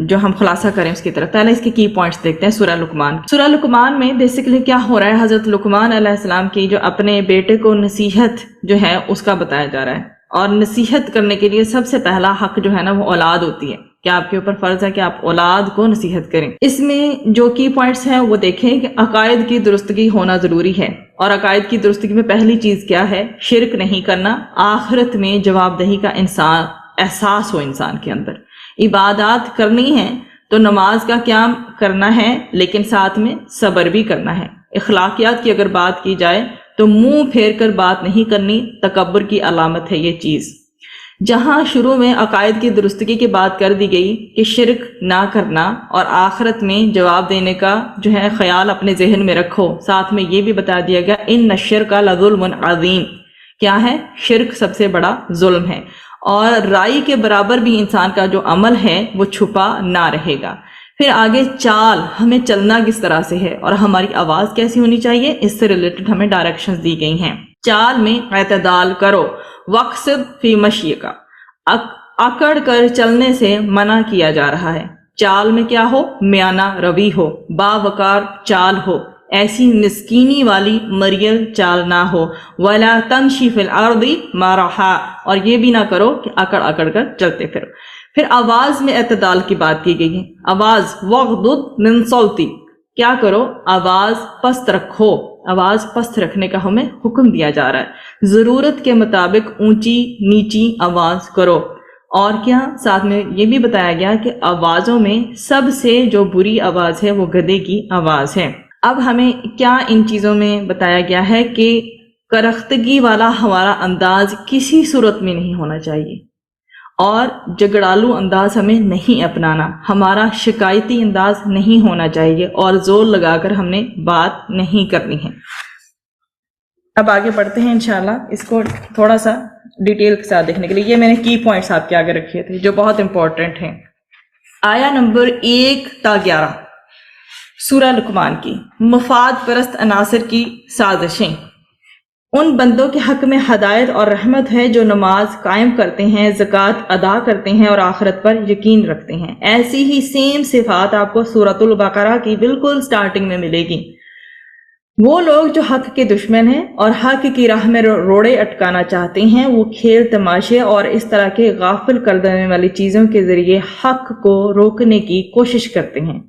جو ہم خلاصہ کریں اس کی طرف۔ پہلے اس کے کی پوائنٹس دیکھتے ہیں سورہ لقمان۔ سورہ لقمان میں بیسیکلی کیا ہو رہا ہے، حضرت لقمان علیہ السلام کی جو اپنے بیٹے کو نصیحت جو ہے اس کا بتایا جا رہا ہے، اور نصیحت کرنے کے لیے سب سے پہلا حق جو ہے نا وہ اولاد ہوتی ہے، کہ آپ کے اوپر فرض ہے کہ آپ اولاد کو نصیحت کریں۔ اس میں جو کی پوائنٹس ہیں وہ دیکھیں کہ عقائد کی درستگی ہونا ضروری ہے، اور عقائد کی درستگی میں پہلی چیز کیا ہے، شرک نہیں کرنا، آخرت میں جواب دہی کا احساس ہو انسان کے اندر۔ عبادات کرنی ہے تو نماز کا قیام کرنا ہے، لیکن ساتھ میں صبر بھی کرنا ہے۔ اخلاقیات کی اگر بات کی جائے تو منہ پھیر کر بات نہیں کرنی، تکبر کی علامت ہے یہ چیز۔ جہاں شروع میں عقائد کی درستگی کی بات کر دی گئی کہ شرک نہ کرنا اور آخرت میں جواب دینے کا جو ہے خیال اپنے ذہن میں رکھو، ساتھ میں یہ بھی بتا دیا گیا ان الشرک لظلم عظیم، کیا ہے، شرک سب سے بڑا ظلم ہے، اور رائی کے برابر بھی انسان کا جو عمل ہے وہ چھپا نہ رہے گا۔ پھر آگے چال، ہمیں چلنا کس طرح سے ہے اور ہماری آواز کیسی ہونی چاہیے، اس سے ریلیٹڈ ہمیں ڈائریکشنز دی گئی ہیں۔ چال میں اعتدال کرو، وقصد فی مشیک، اکڑ کر چلنے سے منع کیا جا رہا ہے۔ چال میں کیا ہو، میانہ روی ہو، باوقار چال ہو، ایسی مسکینی والی مریل چال نہ ہو۔ وَلَا تَمْشِ فِي الْأَرْضِ مَرَحًا، اور یہ بھی نہ کرو کہ اکڑ اکڑ کر چلتے پھرو۔ پھر آواز میں اعتدال کی بات کی گئی ہے۔ آواز وَغْضُضْ مِنْ صَوْتِكَ، کیا کرو، آواز پست رکھو، آواز پست رکھنے کا ہمیں حکم دیا جا رہا ہے۔ ضرورت کے مطابق اونچی نیچی آواز کرو، اور کیا ساتھ میں یہ بھی بتایا گیا کہ آوازوں میں سب سے جو بری آواز ہے وہ گدھے کی آواز ہے۔ اب ہمیں کیا ان چیزوں میں بتایا گیا ہے کہ کرختگی والا ہمارا انداز کسی صورت میں نہیں ہونا چاہیے، اور جگڑالو انداز ہمیں نہیں اپنانا، ہمارا شکایتی انداز نہیں ہونا چاہیے، اور زور لگا کر ہم نے بات نہیں کرنی ہے۔ اب آگے بڑھتے ہیں انشاءاللہ اس کو تھوڑا سا ڈیٹیل کے ساتھ دیکھنے کے لیے۔ یہ میں نے کی پوائنٹس آپ کے آگے رکھے تھے جو بہت امپورٹنٹ ہیں۔ آیا نمبر 1 تا 11 سورہ لقمان کی، مفاد پرست عناصر کی سازشیں۔ ان بندوں کے حق میں ہدایت اور رحمت ہے جو نماز قائم کرتے ہیں، زکوٰۃ ادا کرتے ہیں اور آخرت پر یقین رکھتے ہیں۔ ایسی ہی سیم صفات آپ کو سورۃ البقرہ کی بالکل سٹارٹنگ میں ملے گی۔ وہ لوگ جو حق کے دشمن ہیں اور حق کی راہ میں روڑے اٹکانا چاہتے ہیں، وہ کھیل تماشے اور اس طرح کے غافل کر دینے والی چیزوں کے ذریعے حق کو روکنے کی کوشش کرتے ہیں۔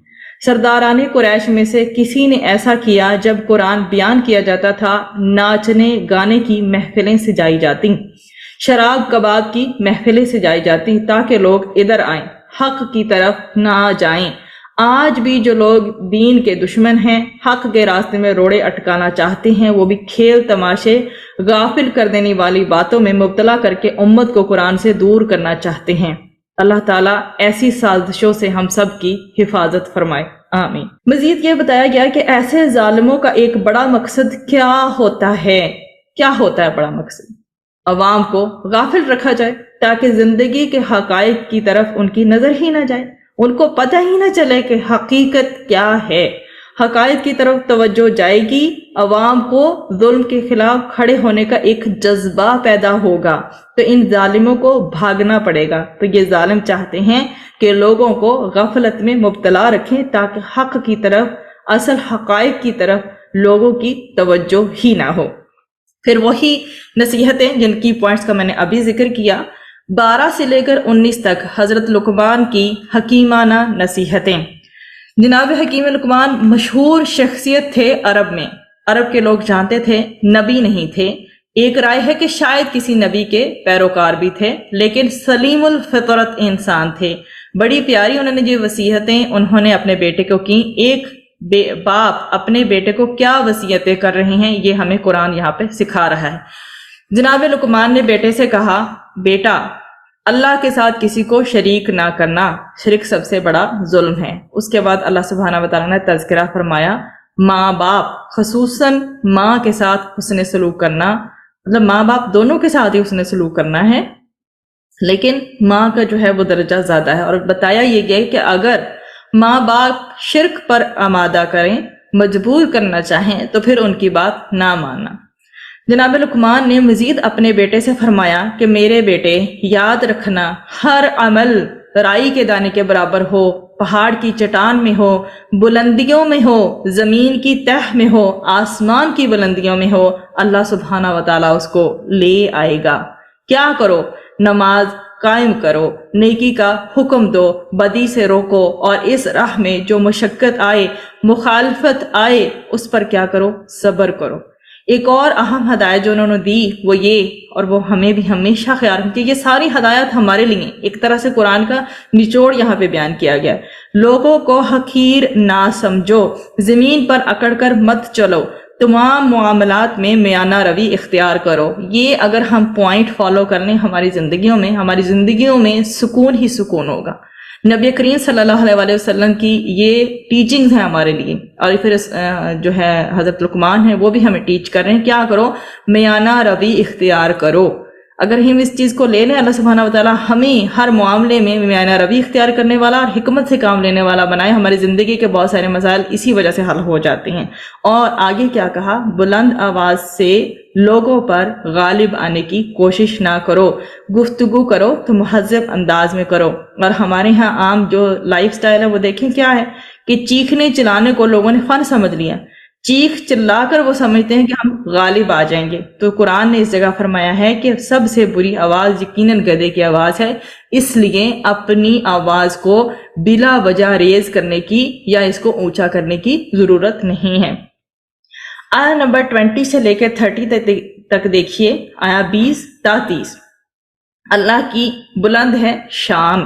سرداران قریش میں سے کسی نے ایسا کیا جب قرآن بیان کیا جاتا تھا، ناچنے گانے کی محفلیں سجائی جاتی، شراب کباب کی محفلیں سجائی جاتی تاکہ لوگ ادھر آئیں، حق کی طرف نہ جائیں۔ آج بھی جو لوگ دین کے دشمن ہیں، حق کے راستے میں روڑے اٹکانا چاہتے ہیں، وہ بھی کھیل تماشے، غافل کر دینے والی باتوں میں مبتلا کر کے امت کو قرآن سے دور کرنا چاہتے ہیں۔ اللہ تعالیٰ ایسی سازشوں سے ہم سب کی حفاظت فرمائے، آمین۔ مزید یہ بتایا گیا کہ ایسے ظالموں کا ایک بڑا مقصد کیا ہوتا ہے، کیا ہوتا ہے بڑا مقصد، عوام کو غافل رکھا جائے تاکہ زندگی کے حقائق کی طرف ان کی نظر ہی نہ جائے، ان کو پتہ ہی نہ چلے کہ حقیقت کیا ہے۔ حقائق کی طرف توجہ جائے گی، عوام کو ظلم کے خلاف کھڑے ہونے کا ایک جذبہ پیدا ہوگا، تو ان ظالموں کو بھاگنا پڑے گا۔ تو یہ ظالم چاہتے ہیں کہ لوگوں کو غفلت میں مبتلا رکھیں تاکہ حق کی طرف، اصل حقائق کی طرف لوگوں کی توجہ ہی نہ ہو۔ پھر وہی نصیحتیں جن کی پوائنٹس کا میں نے ابھی ذکر کیا، 12 سے لے کر 19 تک حضرت لقمان کی حکیمانہ نصیحتیں۔ جناب حکیم لقمان مشہور شخصیت تھے عرب میں، عرب کے لوگ جانتے تھے، نبی نہیں تھے۔ ایک رائے ہے کہ شاید کسی نبی کے پیروکار بھی تھے، لیکن سلیم الفطرت انسان تھے۔ بڑی پیاری انہوں نے جو وصیتیں انہوں نے اپنے بیٹے کو کی، ایک باپ اپنے بیٹے کو کیا وصیتیں کر رہے ہیں یہ ہمیں قرآن یہاں پہ سکھا رہا ہے۔ جناب لقمان نے بیٹے سے کہا، بیٹا اللہ کے ساتھ کسی کو شریک نہ کرنا، شرک سب سے بڑا ظلم ہے۔ اس کے بعد اللہ سبحانہ وتعالیٰ نے تذکرہ فرمایا ماں باپ، خصوصاً ماں کے ساتھ حسن سلوک کرنا، مطلب ماں باپ دونوں کے ساتھ ہی حسن سلوک کرنا ہے، لیکن ماں کا جو ہے وہ درجہ زیادہ ہے۔ اور بتایا یہ گیا کہ اگر ماں باپ شرک پر آمادہ کریں، مجبور کرنا چاہیں، تو پھر ان کی بات نہ ماننا۔ جناب لقمان نے مزید اپنے بیٹے سے فرمایا کہ میرے بیٹے یاد رکھنا، ہر عمل رائی کے دانے کے برابر ہو، پہاڑ کی چٹان میں ہو، بلندیوں میں ہو، زمین کی تہ میں ہو، آسمان کی بلندیوں میں ہو، اللہ سبحانہ و تعالیٰ اس کو لے آئے گا۔ کیا کرو؟ نماز قائم کرو، نیکی کا حکم دو، بدی سے روکو، اور اس راہ میں جو مشقت آئے، مخالفت آئے، اس پر کیا کرو؟ صبر کرو۔ ایک اور اہم ہدایت جو انہوں نے دی وہ یہ، اور وہ ہمیں بھی ہمیشہ خیال رکھیں کہ یہ ساری ہدایات ہمارے لیے ایک طرح سے قرآن کا نچوڑ یہاں پہ بیان کیا گیا ہے۔ لوگوں کو حقیر نہ سمجھو، زمین پر اکڑ کر مت چلو، تمام معاملات میں میانہ روی اختیار کرو۔ یہ اگر ہم پوائنٹ فالو کر لیں ہماری زندگیوں میں سکون ہی سکون ہوگا۔ نبی کریم صلی اللہ علیہ وسلم کی یہ ٹیچنگز ہیں ہمارے لیے، اور پھر جو ہے حضرت لقمان ہیں وہ بھی ہمیں ٹیچ کر رہے ہیں، کیا کرو؟ میانہ روی اختیار کرو۔ اگر ہم اس چیز کو لے لیں، اللہ سبحانہ وتعالیٰ ہمیں ہر معاملے میں میانہ روی اختیار کرنے والا اور حکمت سے کام لینے والا بنائے، ہماری زندگی کے بہت سارے مسائل اسی وجہ سے حل ہو جاتے ہیں۔ اور آگے کیا کہا؟ بلند آواز سے لوگوں پر غالب آنے کی کوشش نہ کرو، گفتگو کرو تو مہذب انداز میں کرو۔ اور ہمارے ہاں عام جو لائف سٹائل ہے وہ دیکھیں کیا ہے کہ چیخنے چلانے کو لوگوں نے فن سمجھ لیا، چیخ چلا کر وہ سمجھتے ہیں کہ ہم غالب آ جائیں گے۔ تو قرآن نے اس جگہ فرمایا ہے کہ سب سے بری آواز یقیناً گدھے کی آواز ہے، اس لیے اپنی آواز کو بلا وجہ ریز کرنے کی یا اس کو اونچا کرنے کی ضرورت نہیں ہے۔ آیا نمبر 20 سے لے کے 30 تک دیکھیے، آیا 20 تا 30۔ اللہ کی بلند ہے شان۔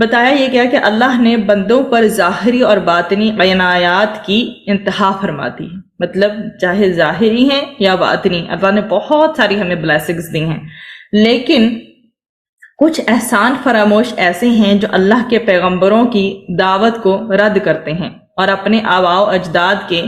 بتایا یہ گیا کہ اللہ نے بندوں پر ظاہری اور باطنی عنایات کی انتہا فرما دی، مطلب چاہے ظاہری ہیں یا باطنی، اللہ نے بہت ساری ہمیں بلیسنگز دی ہیں، لیکن کچھ احسان فراموش ایسے ہیں جو اللہ کے پیغمبروں کی دعوت کو رد کرتے ہیں اور اپنے آباء و اجداد کے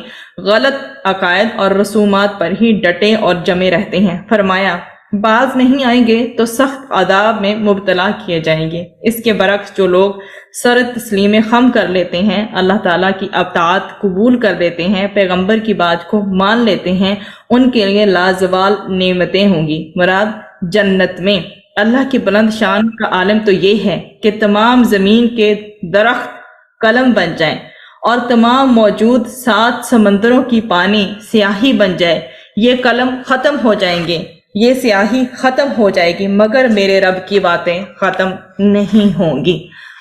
غلط عقائد اور رسومات پر ہی ڈٹے اور جمے رہتے ہیں۔ فرمایا باز نہیں آئیں گے تو سخت عذاب میں مبتلا کیے جائیں گے۔ اس کے برعکس جو لوگ سر تسلیم خم کر لیتے ہیں، اللہ تعالیٰ کی اطاعت قبول کر دیتے ہیں، پیغمبر کی بات کو مان لیتے ہیں، ان کے لیے لازوال نعمتیں ہوں گی، مراد جنت میں۔ اللہ کی بلند شان کا عالم تو یہ ہے کہ تمام زمین کے درخت قلم بن جائیں اور تمام موجود 7 سمندروں کی پانی سیاہی بن جائے، یہ قلم ختم ہو جائیں گے، یہ سیاہی ختم ہو جائے گی، مگر میرے رب کی باتیں ختم نہیں ہوں گی۔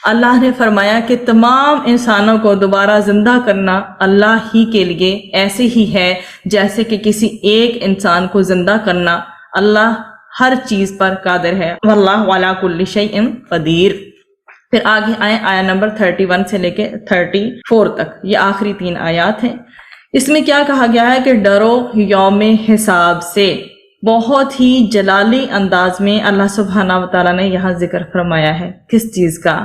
اللہ نے فرمایا کہ تمام انسانوں کو دوبارہ زندہ کرنا اللہ ہی کے لیے ایسے ہی ہے جیسے کہ کسی ایک انسان کو زندہ کرنا۔ اللہ ہر چیز پر قادر ہے، واللہ علی کل شیء قدیر۔ پھر آگے آئیں، آیا نمبر 31 سے لے کے 34 تک، یہ آخری 3 آیات ہیں۔ اس میں کیا کہا گیا ہے کہ ڈرو یوم حساب سے۔ بہت ہی جلالی انداز میں اللہ سبحانہ و تعالیٰ نے یہاں ذکر فرمایا ہے کس چیز کا؟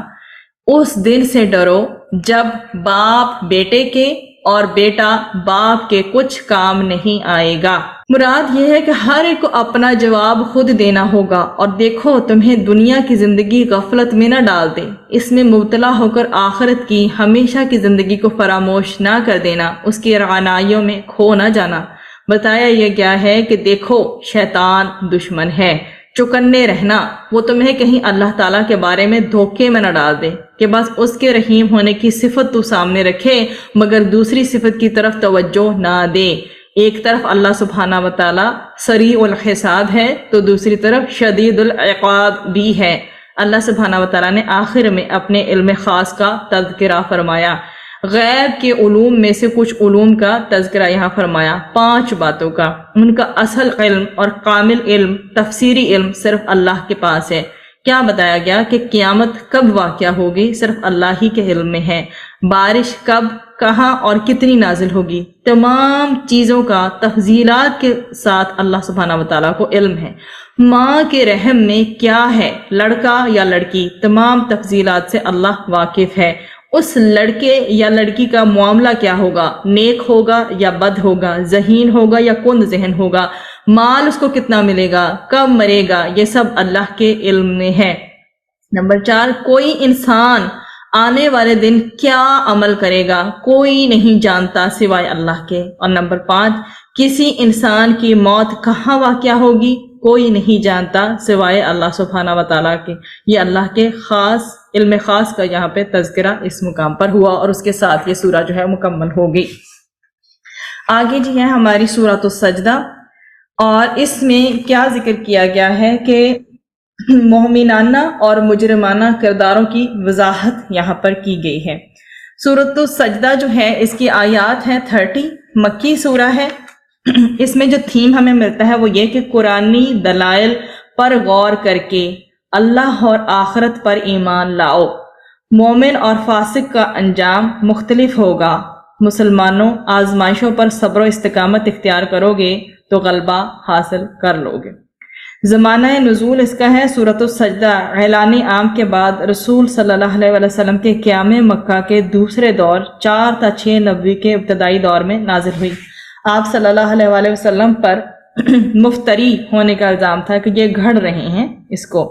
اس دن سے ڈرو جب باپ بیٹے کے اور بیٹا باپ کے کچھ کام نہیں آئے گا۔ مراد یہ ہے کہ ہر ایک کو اپنا جواب خود دینا ہوگا، اور دیکھو تمہیں دنیا کی زندگی غفلت میں نہ ڈال دے، اس میں مبتلا ہو کر آخرت کی ہمیشہ کی زندگی کو فراموش نہ کر دینا، اس کی رعنائیوں میں کھو نہ جانا۔ بتایا یہ کیا ہے کہ دیکھو شیطان دشمن ہے، چکنے رہنا، وہ تمہیں کہیں اللہ تعالیٰ کے بارے میں دھوکے میں نہ ڈال دے کہ بس اس کے رحیم ہونے کی صفت تو سامنے رکھے مگر دوسری صفت کی طرف توجہ نہ دے۔ ایک طرف اللہ سبحانہ و تعالیٰ سریع الحساب ہے تو دوسری طرف شدید العقاب بھی ہے۔ اللہ سبحانہ و تعالیٰ نے آخر میں اپنے علم خاص کا تذکرہ فرمایا، غیب کے علوم میں سے کچھ علوم کا تذکرہ یہاں فرمایا، 5 باتوں کا۔ ان کا اصل علم اور کامل علم، تفسیری علم صرف اللہ کے پاس ہے۔ کیا بتایا گیا کہ قیامت کب واقع ہوگی؟ صرف اللہ ہی کے علم میں ہے۔ بارش کب، کہاں اور کتنی نازل ہوگی، تمام چیزوں کا تفصیلات کے ساتھ اللہ سبحانہ و تعالیٰ کو علم ہے۔ ماں کے رحم میں کیا ہے، لڑکا یا لڑکی، تمام تفصیلات سے اللہ واقف ہے۔ اس لڑکے یا لڑکی کا معاملہ کیا ہوگا، نیک ہوگا یا بد ہوگا، ذہین ہوگا یا کند ذہن ہوگا، مال اس کو کتنا ملے گا، کب مرے گا، یہ سب اللہ کے علم میں ہے۔ نمبر 4، کوئی انسان آنے والے دن کیا عمل کرے گا کوئی نہیں جانتا سوائے اللہ کے۔ اور نمبر 5، کسی انسان کی موت کہاں واقع ہوگی کوئی نہیں جانتا سوائے اللہ سبحانہ و تعالیٰ کے۔ یہ اللہ کے خاص علم خاص کا یہاں پہ تذکرہ اس مقام پر ہوا، اور اس کے ساتھ یہ سورہ جو ہے مکمل ہو گئی۔ آگے جی ہے ہماری سورۃ السجدہ، اور اس میں کیا ذکر کیا گیا ہے کہ مومنانہ اور مجرمانہ کرداروں کی وضاحت یہاں پر کی گئی ہے۔ سورۃ السجدہ جو ہے اس کی آیات ہیں 30، مکی سورہ ہے۔ اس میں جو تھیم ہمیں ملتا ہے وہ یہ کہ قرآنی دلائل پر غور کر کے اللہ اور آخرت پر ایمان لاؤ، مومن اور فاسق کا انجام مختلف ہوگا، مسلمانوں آزمائشوں پر صبر و استقامت اختیار کرو گے تو غلبہ حاصل کر لو گے۔ زمانہ نزول اس کا ہے سورۃ السجدہ اعلان عام کے بعد رسول صلی اللہ علیہ وسلم کے قیام مکہ کے دوسرے دور 4 تا 6 نبوی کے ابتدائی دور میں نازل ہوئی۔ آپ صلی اللہ علیہ وسلم پر مفتری ہونے کا الزام تھا کہ یہ گھڑ رہے ہیں اس کو۔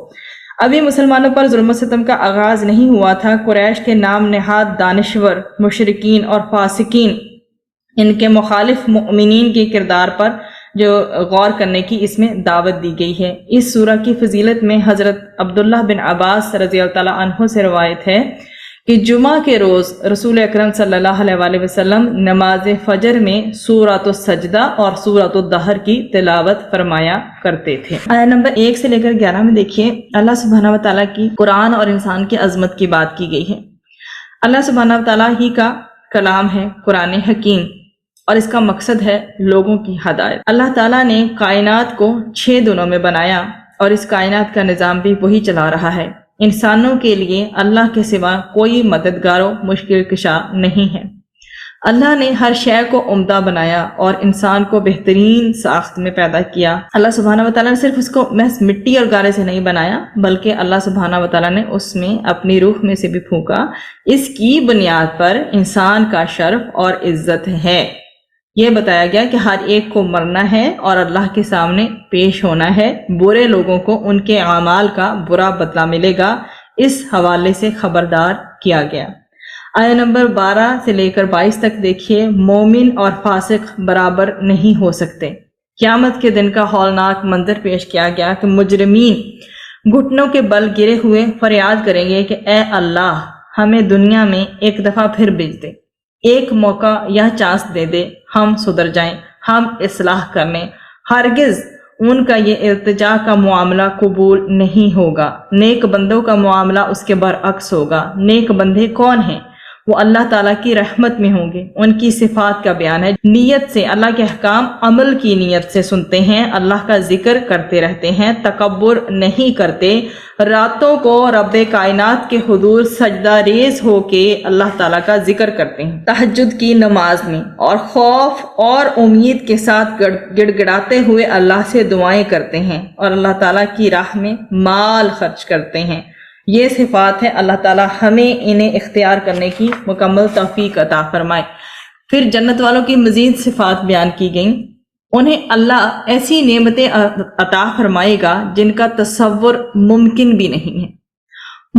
ابھی مسلمانوں پر ظلم و ستم کا آغاز نہیں ہوا تھا۔ قریش کے نام نہاد دانشور مشرکین اور فاسقین ان کے مخالف مؤمنین کے کردار پر جو غور کرنے کی اس میں دعوت دی گئی ہے۔ اس سورہ کی فضیلت میں حضرت عبداللہ بن عباس رضی اللہ تعالیٰ عنہ سے روایت ہے کہ جمعہ کے روز رسول اکرم صلی اللہ علیہ وسلم نماز فجر میں سورۃ السجدہ اور سورۃ الدہر کی تلاوت فرمایا کرتے تھے۔ آیت نمبر 1 سے لے کر 11 میں دیکھیے اللہ سبحانہ و تعالیٰ کی قرآن اور انسان کی عظمت کی بات کی گئی ہے۔ اللہ سبحانہ و تعالیٰ ہی کا کلام ہے قرآن حکیم، اور اس کا مقصد ہے لوگوں کی ہدایت۔ اللہ تعالیٰ نے کائنات کو 6 دنوں میں بنایا، اور اس کائنات کا نظام بھی وہی چلا رہا ہے۔ انسانوں کے لیے اللہ کے سوا کوئی مددگار و مشکل کشا نہیں ہے۔ اللہ نے ہر شے کو عمدہ بنایا اور انسان کو بہترین ساخت میں پیدا کیا۔ اللہ سبحانہ و تعالیٰ نے صرف اس کو محض مٹی اور گارے سے نہیں بنایا، بلکہ اللہ سبحانہ و تعالیٰ نے اس میں اپنی روح میں سے بھی پھونکا۔ اس کی بنیاد پر انسان کا شرف اور عزت ہے۔ یہ بتایا گیا کہ ہر ایک کو مرنا ہے اور اللہ کے سامنے پیش ہونا ہے۔ برے لوگوں کو ان کے اعمال کا برا بدلہ ملے گا، اس حوالے سے خبردار کیا گیا۔ آیت نمبر 12 سے لے کر 22 تک دیکھیے، مومن اور فاسق برابر نہیں ہو سکتے۔ قیامت کے دن کا ہولناک منظر پیش کیا گیا کہ مجرمین گھٹنوں کے بل گرے ہوئے فریاد کریں گے کہ اے اللہ ہمیں دنیا میں ایک دفعہ پھر بھیج دے، ایک موقع یا چانس دے دے، ہم سدھر جائیں، ہم اصلاح کر لیں۔ ہرگز ان کا یہ التجا کا معاملہ قبول نہیں ہوگا، نیک بندوں کا معاملہ اس کے برعکس ہوگا۔ نیک بندے کون ہیں؟ وہ اللہ تعالیٰ کی رحمت میں ہوں گے۔ ان کی صفات کا بیان ہے، نیت سے اللہ کے احکام عمل کی نیت سے سنتے ہیں، اللہ کا ذکر کرتے رہتے ہیں، تکبر نہیں کرتے، راتوں کو رب کائنات کے حضور سجدہ ریز ہو کے اللہ تعالیٰ کا ذکر کرتے ہیں، تہجد کی نماز میں اور خوف اور امید کے ساتھ گڑ گڑاتے ہوئے اللہ سے دعائیں کرتے ہیں، اور اللہ تعالیٰ کی راہ میں مال خرچ کرتے ہیں۔ یہ صفات ہے، اللہ تعالیٰ ہمیں انہیں اختیار کرنے کی مکمل توفیق عطا فرمائے۔ پھر جنت والوں کی مزید صفات بیان کی گئیں۔ انہیں اللہ ایسی نعمتیں عطا فرمائے گا جن کا تصور ممکن بھی نہیں ہے۔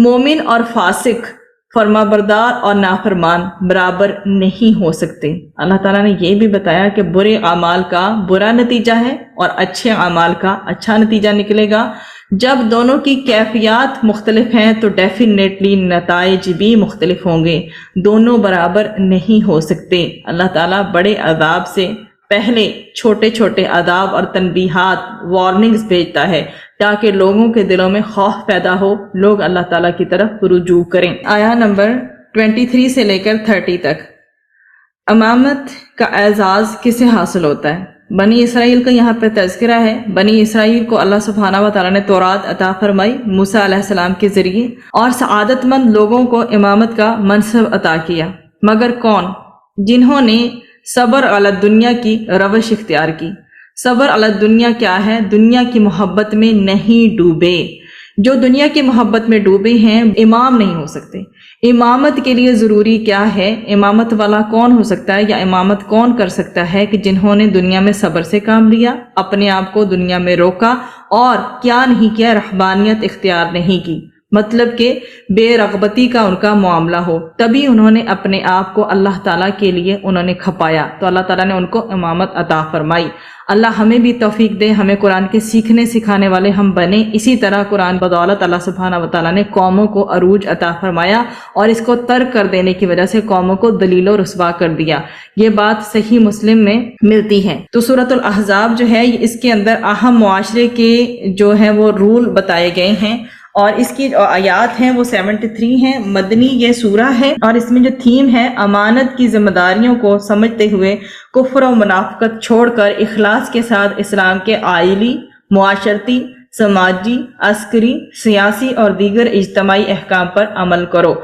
مومن اور فاسق، فرما بردار اور نافرمان برابر نہیں ہو سکتے۔ اللہ تعالیٰ نے یہ بھی بتایا کہ برے اعمال کا برا نتیجہ ہے اور اچھے اعمال کا اچھا نتیجہ نکلے گا۔ جب دونوں کی کیفیات مختلف ہیں تو ڈیفینیٹلی نتائج بھی مختلف ہوں گے، دونوں برابر نہیں ہو سکتے۔ اللہ تعالیٰ بڑے عذاب سے پہلے چھوٹے چھوٹے عذاب اور تنبیہات، وارننگز بھیجتا ہے تاکہ لوگوں کے دلوں میں خوف پیدا ہو، لوگ اللہ تعالیٰ کی طرف رجوع کریں۔ آیہ نمبر 23 سے لے کر 30 تک، امامت کا اعزاز کسے حاصل ہوتا ہے؟ بنی اسرائیل کا یہاں پہ تذکرہ ہے۔ بنی اسرائیل کو اللہ سبحانہ و تعالیٰ نے تورات عطا فرمائی موسیٰ علیہ السلام کے ذریعے، اور سعادت مند لوگوں کو امامت کا منصب عطا کیا، مگر کون؟ جنہوں نے صبر علی الدنیا کی روش اختیار کی۔ صبر علی الدنیا کیا ہے؟ دنیا کی محبت میں نہیں ڈوبے۔ جو دنیا کی محبت میں ڈوبے ہیں امام نہیں ہو سکتے۔ امامت کے لیے ضروری کیا ہے؟ امامت والا کون ہو سکتا ہے، یا امامت کون کر سکتا ہے؟ کہ جنہوں نے دنیا میں صبر سے کام لیا، اپنے آپ کو دنیا میں روکا، اور کیا نہیں کیا؟ رہبانیت اختیار نہیں کی، مطلب کہ بے رغبتی کا ان کا معاملہ ہو، تبھی انہوں نے اپنے آپ کو اللہ تعالیٰ کے لیے انہوں نے کھپایا تو اللہ تعالیٰ نے ان کو امامت عطا فرمائی۔ اللہ ہمیں بھی توفیق دے، ہمیں قرآن کے سیکھنے سکھانے والے ہم بنیں۔ اسی طرح قرآن بدولت اللہ سبحانہ وتعالیٰ نے قوموں کو عروج عطا فرمایا اور اس کو ترک کر دینے کی وجہ سے قوموں کو دلیل و رسوا کر دیا۔ یہ بات صحیح مسلم میں ملتی ہے۔ تو سورۃ الاحزاب جو ہے اس کے اندر اہم معاشرے کے جو ہے وہ رول بتائے گئے ہیں، اور اس کی جو آیات ہیں وہ 73 ہیں۔ مدنی یہ سورہ ہے، اور اس میں جو تھیم ہے امانت کی ذمہ داریوں کو سمجھتے ہوئے کفر و منافقت چھوڑ کر اخلاص کے ساتھ اسلام کے آئلی، معاشرتی، سماجی، عسکری، سیاسی اور دیگر اجتماعی احکام پر عمل کرو۔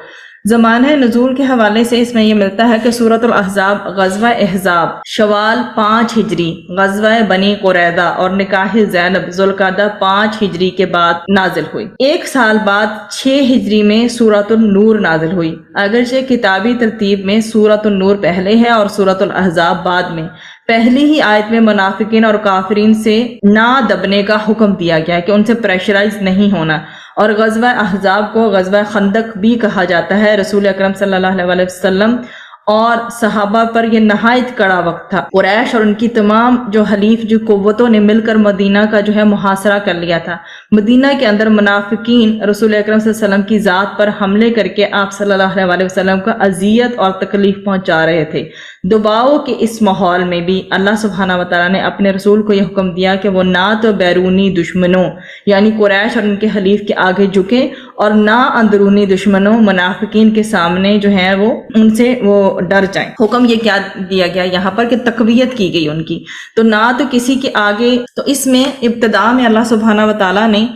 زمانہ نزول کے حوالے سے اس میں یہ ملتا ہے کہ سورۃ الاحزاب غزوہ احزاب شوال 5 ہجری، غزوہ بنی قریظہ اور نکاح زینب ذوالقعدہ 5 ہجری کے بعد نازل ہوئی۔ ایک سال بعد 6 ہجری میں سورۃ النور نازل ہوئی، اگرچہ کتابی ترتیب میں سورۃ النور پہلے ہے اور سورۃ الاحزاب بعد میں۔ پہلی ہی آیت میں منافقین اور کافرین سے نہ دبنے کا حکم دیا گیا کہ ان سے پریشرائز نہیں ہونا، اور غزوہ احزاب کو غزوہ خندق بھی کہا جاتا ہے۔ رسول اکرم صلی اللہ علیہ وسلم اور صحابہ پر یہ نہایت کڑا وقت تھا۔ قریش اور ان کی تمام جو حلیف جو قوتوں نے مل کر مدینہ کا جو ہے محاصرہ کر لیا تھا۔ مدینہ کے اندر منافقین رسول اکرم صلی اللہ علیہ وسلم کی ذات پر حملے کر کے آپ صلی اللہ علیہ وسلم کو اذیت اور تکلیف پہنچا رہے تھے۔ دباؤ کے اس ماحول میں بھی اللہ سبحانہ وتعالیٰ نے اپنے رسول کو یہ حکم دیا کہ وہ نہ تو بیرونی دشمنوں یعنی قریش اور ان کے حلیف کے آگے جھکے، اور نہ اندرونی دشمنوں منافقین کے سامنے جو ہے وہ ان سے وہ ڈر جائیں۔ حکم یہ کیا دیا گیا یہاں پر کہ تقویت کی گئی ان کی، تو نہ تو کسی کے آگے۔ تو اس میں ابتدا میں اللہ سبحانہ وتعالیٰ نے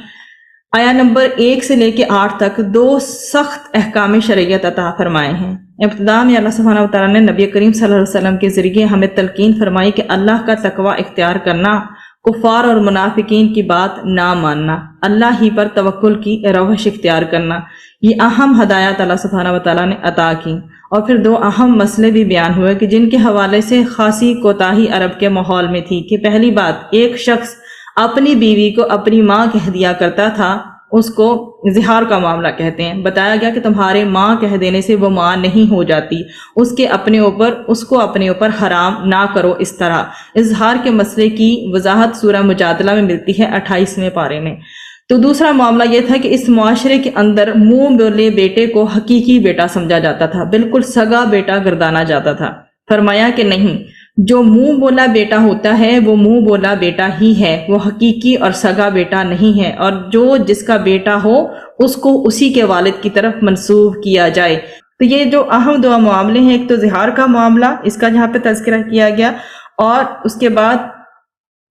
آیا نمبر 1 سے لے کے 8 تک 2 سخت احکام شریعت عطا فرمائے ہیں۔ ابتدا میں اللہ سبحانہ وتعالیٰ نے نبی کریم صلی اللہ علیہ وسلم کے ذریعے ہمیں تلقین فرمائی کہ اللہ کا تقوی اختیار کرنا، کفار اور منافقین کی بات نہ ماننا، اللہ ہی پر توکل کی روش اختیار کرنا۔ یہ اہم ہدایات اللہ سبحانہ وتعالیٰ نے عطا کی، اور پھر 2 اہم مسئلے بھی بیان ہوئے کہ جن کے حوالے سے خاصی کوتاہی عرب کے ماحول میں تھی۔ کہ پہلی بات، ایک شخص اپنی بیوی کو اپنی ماں کہہ دیا کرتا تھا، اس کو اظہار کا معاملہ کہتے ہیں۔ بتایا گیا کہ تمہارے ماں کہہ دینے سے وہ ماں نہیں ہو جاتی، اس کو اپنے اوپر حرام نہ کرو۔ اس طرح اظہار کے مسئلے کی وضاحت سورہ مجادلہ میں ملتی ہے 28ویں پارے میں۔ تو دوسرا معاملہ یہ تھا کہ اس معاشرے کے اندر منہ بولے بیٹے کو حقیقی بیٹا سمجھا جاتا تھا، بالکل سگا بیٹا گردانا جاتا تھا۔ فرمایا کہ نہیں، جو منہ بولا بیٹا ہوتا ہے وہ منہ بولا بیٹا ہی ہے، وہ حقیقی اور سگا بیٹا نہیں ہے، اور جس کا بیٹا ہو اس کو اسی کے والد کی طرف منسوب کیا جائے۔ تو یہ جو اہم 2 معاملے ہیں، ایک تو ظہار کا معاملہ، اس کا جہاں پہ تذکرہ کیا گیا، اور اس کے بعد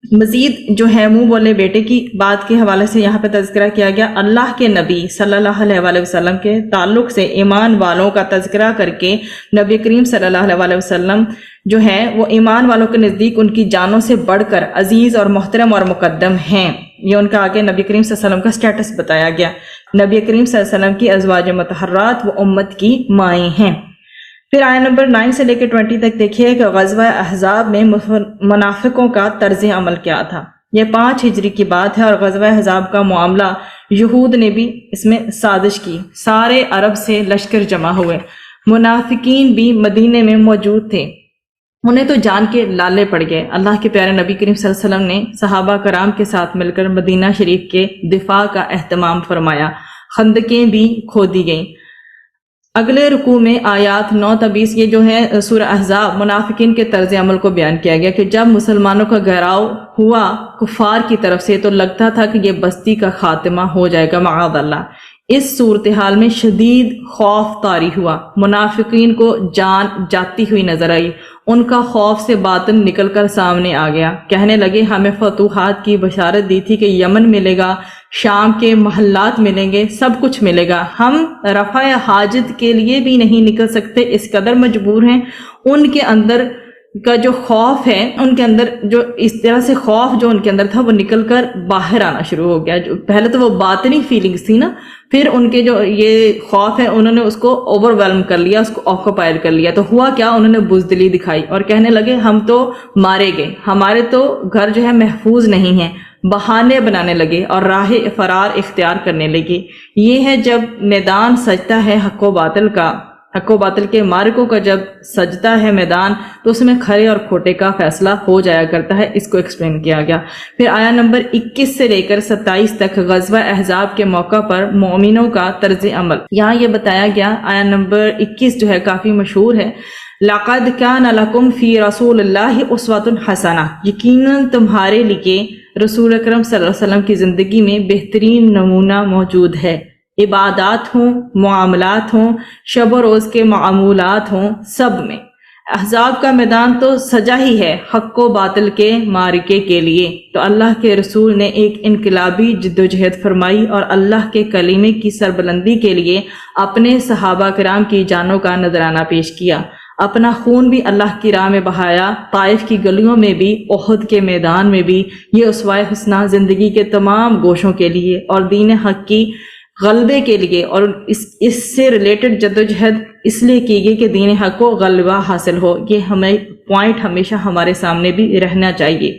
مزید جو ہے منہ بولے بیٹے کی بات کے حوالے سے یہاں پہ تذکرہ کیا گیا۔ اللہ کے نبی صلی اللہ علیہ وسلم کے تعلق سے ایمان والوں کا تذکرہ کر کے نبی کریم صلی اللہ علیہ وسلم جو ہے وہ ایمان والوں کے نزدیک ان کی جانوں سے بڑھ کر عزیز اور محترم اور مقدم ہیں۔ یہ ان کا آگے نبی کریم صلی اللہ علیہ وسلم کا سٹیٹس بتایا گیا۔ نبی کریم صلی اللہ علیہ وسلم کی ازواج مطہرات وہ امت کی مائیں ہیں۔ پھر آیت نمبر 9 سے لے کے 20 تک دیکھیے کہ غزوہ احزاب میں منافقوں کا طرز عمل کیا تھا۔ یہ 5 ہجری کی بات ہے، اور غزوہ احزاب کا معاملہ یہود نے بھی اس میں سازش کی۔ سارے عرب سے لشکر جمع ہوئے، منافقین بھی مدینے میں موجود تھے، انہیں تو جان کے لالے پڑ گئے۔ اللہ کے پیارے نبی کریم صلی اللہ علیہ وسلم نے صحابہ کرام کے ساتھ مل کر مدینہ شریف کے دفاع کا اہتمام فرمایا، خندقیں بھی کھودی گئیں۔ اگلے رکوع میں آیات 9 تا 20 یہ جو ہے سورہ احزاب منافقین کے طرز عمل کو بیان کیا گیا کہ جب مسلمانوں کا گھیراؤ ہوا کفار کی طرف سے تو لگتا تھا کہ یہ بستی کا خاتمہ ہو جائے گا معاذ اللہ۔ اس صورتحال میں شدید خوف طاری ہوا، منافقین کو جان جاتی ہوئی نظر آئی، ان کا خوف سے باطن نکل کر سامنے آ گیا۔ کہنے لگے ہمیں فتوحات کی بشارت دی تھی کہ یمن ملے گا، شام کے محلات ملیں گے، سب کچھ ملے گا، ہم رفع حاجت کے لیے بھی نہیں نکل سکتے، اس قدر مجبور ہیں۔ ان کے اندر کا جو خوف ہے، ان کے اندر جو اس طرح سے خوف جو ان کے اندر تھا وہ نکل کر باہر آنا شروع ہو گیا۔ جو پہلے تو وہ باطنی فیلنگز تھی نا، پھر ان کے جو یہ خوف ہے انہوں نے اس کو اوور ویلم کر لیا، اس کو آکوپائر کر لیا۔ تو ہوا کیا، انہوں نے بزدلی دکھائی اور کہنے لگے ہم تو مارے گئے، ہمارے تو گھر جو ہے محفوظ نہیں ہیں، بہانے بنانے لگے اور راہ فرار اختیار کرنے لگے۔ یہ ہے جب میدان سجتا ہے حق و باطل کا، حق و باطل کے مارکوں کا جب سجتا ہے میدان تو اس میں کھرے اور کھوٹے کا فیصلہ ہو جایا کرتا ہے۔ اس کو ایکسپلین کیا گیا۔ پھر آیا نمبر 21 سے لے کر 27 تک غزوہ احزاب کے موقع پر مومنوں کا طرز عمل، یہاں یہ بتایا گیا۔ آیا نمبر 21 جو ہے کافی مشہور ہے، لَقَدْ كَانَ لَكُمْ فِي رَسُولِ اللَّهِ أُسْوَةٌ حَسَنَةٌ، یقیناً تمہارے لیے رسول اکرم صلی اللہ علیہ وسلم کی زندگی میں بہترین نمونہ موجود ہے۔ عبادات ہوں، معاملات ہوں، شب و روز کے معمولات ہوں، سب میں۔ احزاب کا میدان تو سجا ہی ہے حق و باطل کے معرکے کے لیے، تو اللہ کے رسول نے ایک انقلابی جدوجہد فرمائی اور اللہ کے کلمے کی سربلندی کے لیے اپنے صحابہ کرام کی جانوں کا نذرانہ پیش کیا، اپنا خون بھی اللہ کی راہ میں بہایا، طائف کی گلیوں میں بھی، احد کے میدان میں بھی۔ یہ اسوہ حسنہ زندگی کے تمام گوشوں کے لیے اور دین حق کی غلبے کے لیے، اور اس سے ریلیٹڈ جدوجہد اس لیے کی گئی کہ دین حق کو غلبہ حاصل ہو۔ یہ ہمیں پوائنٹ ہمیشہ ہمارے سامنے بھی رہنا چاہیے۔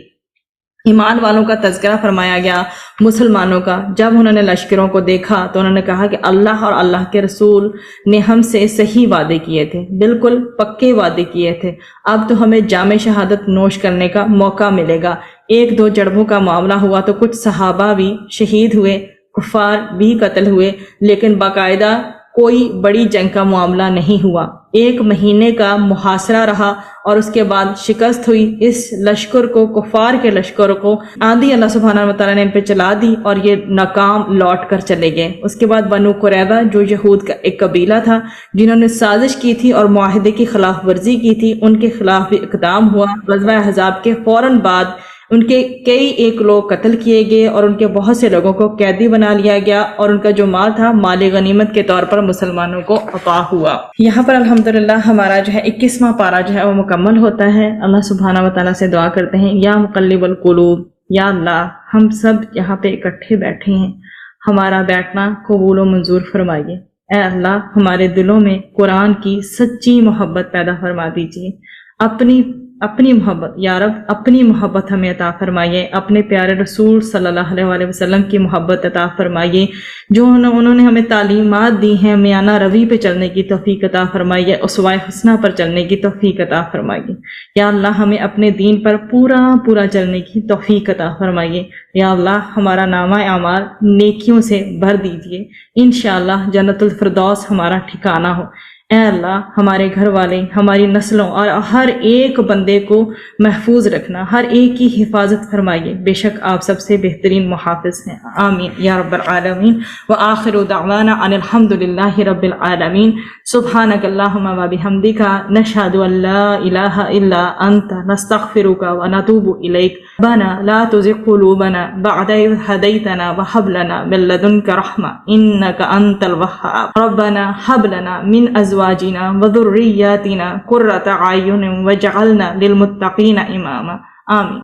ایمان والوں کا تذکرہ فرمایا گیا، مسلمانوں کا۔ جب انہوں نے لشکروں کو دیکھا تو انہوں نے کہا کہ اللہ اور اللہ کے رسول نے ہم سے صحیح وعدے کیے تھے، بالکل پکے وعدے کیے تھے، اب تو ہمیں جام شہادت نوش کرنے کا موقع ملے گا۔ ایک دو جڑبوں کا معاملہ ہوا تو کچھ صحابہ بھی شہید ہوئے، کفار بھی قتل ہوئے، لیکن باقاعدہ کوئی بڑی جنگ کا معاملہ نہیں ہوا۔ 1 مہینے کا محاصرہ رہا اور اس کے بعد شکست ہوئی۔ اس لشکر کو، کفار کے لشکر کو آندھی اللہ سبحانہ وتعالیٰ نے ان پہ چلا دی اور یہ ناکام لوٹ کر چلے گئے۔ اس کے بعد بنو قریظہ جو یہود کا ایک قبیلہ تھا جنہوں نے سازش کی تھی اور معاہدے کی خلاف ورزی کی تھی، ان کے خلاف بھی اقدام ہوا۔ غزوہ احزاب کے فوراً بعد ان کے کئی ایک لوگ قتل کیے گئے اور ان کے بہت سے لوگوں کو قیدی بنا لیا گیا، اور ان کا جو مال تھا مال غنیمت کے طور پر مسلمانوں کو عطا ہوا۔ یہاں پر الحمدللہ ہمارا جو ہے 21واں پارہ جو ہے وہ مکمل ہوتا ہے۔ اللہ سبحانہ وتعالیٰ سے دعا کرتے ہیں، یا مقلب القلوب، یا اللہ ہم سب یہاں پہ اکٹھے بیٹھے ہیں، ہمارا بیٹھنا قبول و منظور فرمائیے۔ اے اللہ ہمارے دلوں میں قرآن کی سچی محبت پیدا فرما دیجیے، اپنی محبت، یا رب اپنی محبت ہمیں عطا فرمائیے، اپنے پیارے رسول صلی اللہ علیہ وسلم کی محبت عطا فرمائیے، جو انہوں نے ہمیں تعلیمات دی ہیں میانہ روی پہ چلنے کی توفیق عطا فرمائیے، اسوہ حسنہ پر چلنے کی توفیق عطا فرمائیے۔ یا اللہ ہمیں اپنے دین پر پورا چلنے کی توفیق عطا فرمائیے۔ یا اللہ ہمارا نامہ اعمال نیکیوں سے بھر دیجیے، انشاءاللہ جنت الفردوس ہمارا ٹھکانہ ہو۔ اے اللہ ہمارے گھر والے، ہماری نسلوں اور ہر ایک بندے کو محفوظ رکھنا، ہر ایک کی حفاظت فرمائیے، بے شک آپ سب سے بہترین محافظ ہیں۔ آمین یا رب العالمین۔ وآخر دعوانا ان الحمد للہ رب العالمین۔ سبحانک اللہم وبحمدک، نشہد ان لا الہ الا انت، نستغفرک ونتوب الیک۔ ربنا لا تزغ قلوبنا بعد اذ ہدیتنا وہب لنا من لدنک رحمہ انک انت الوہاب۔ ربنا ہب لنا من ازواجنا وذریاتنا قرۃ اعین واجعلنا للمتقین اماما۔ آمین۔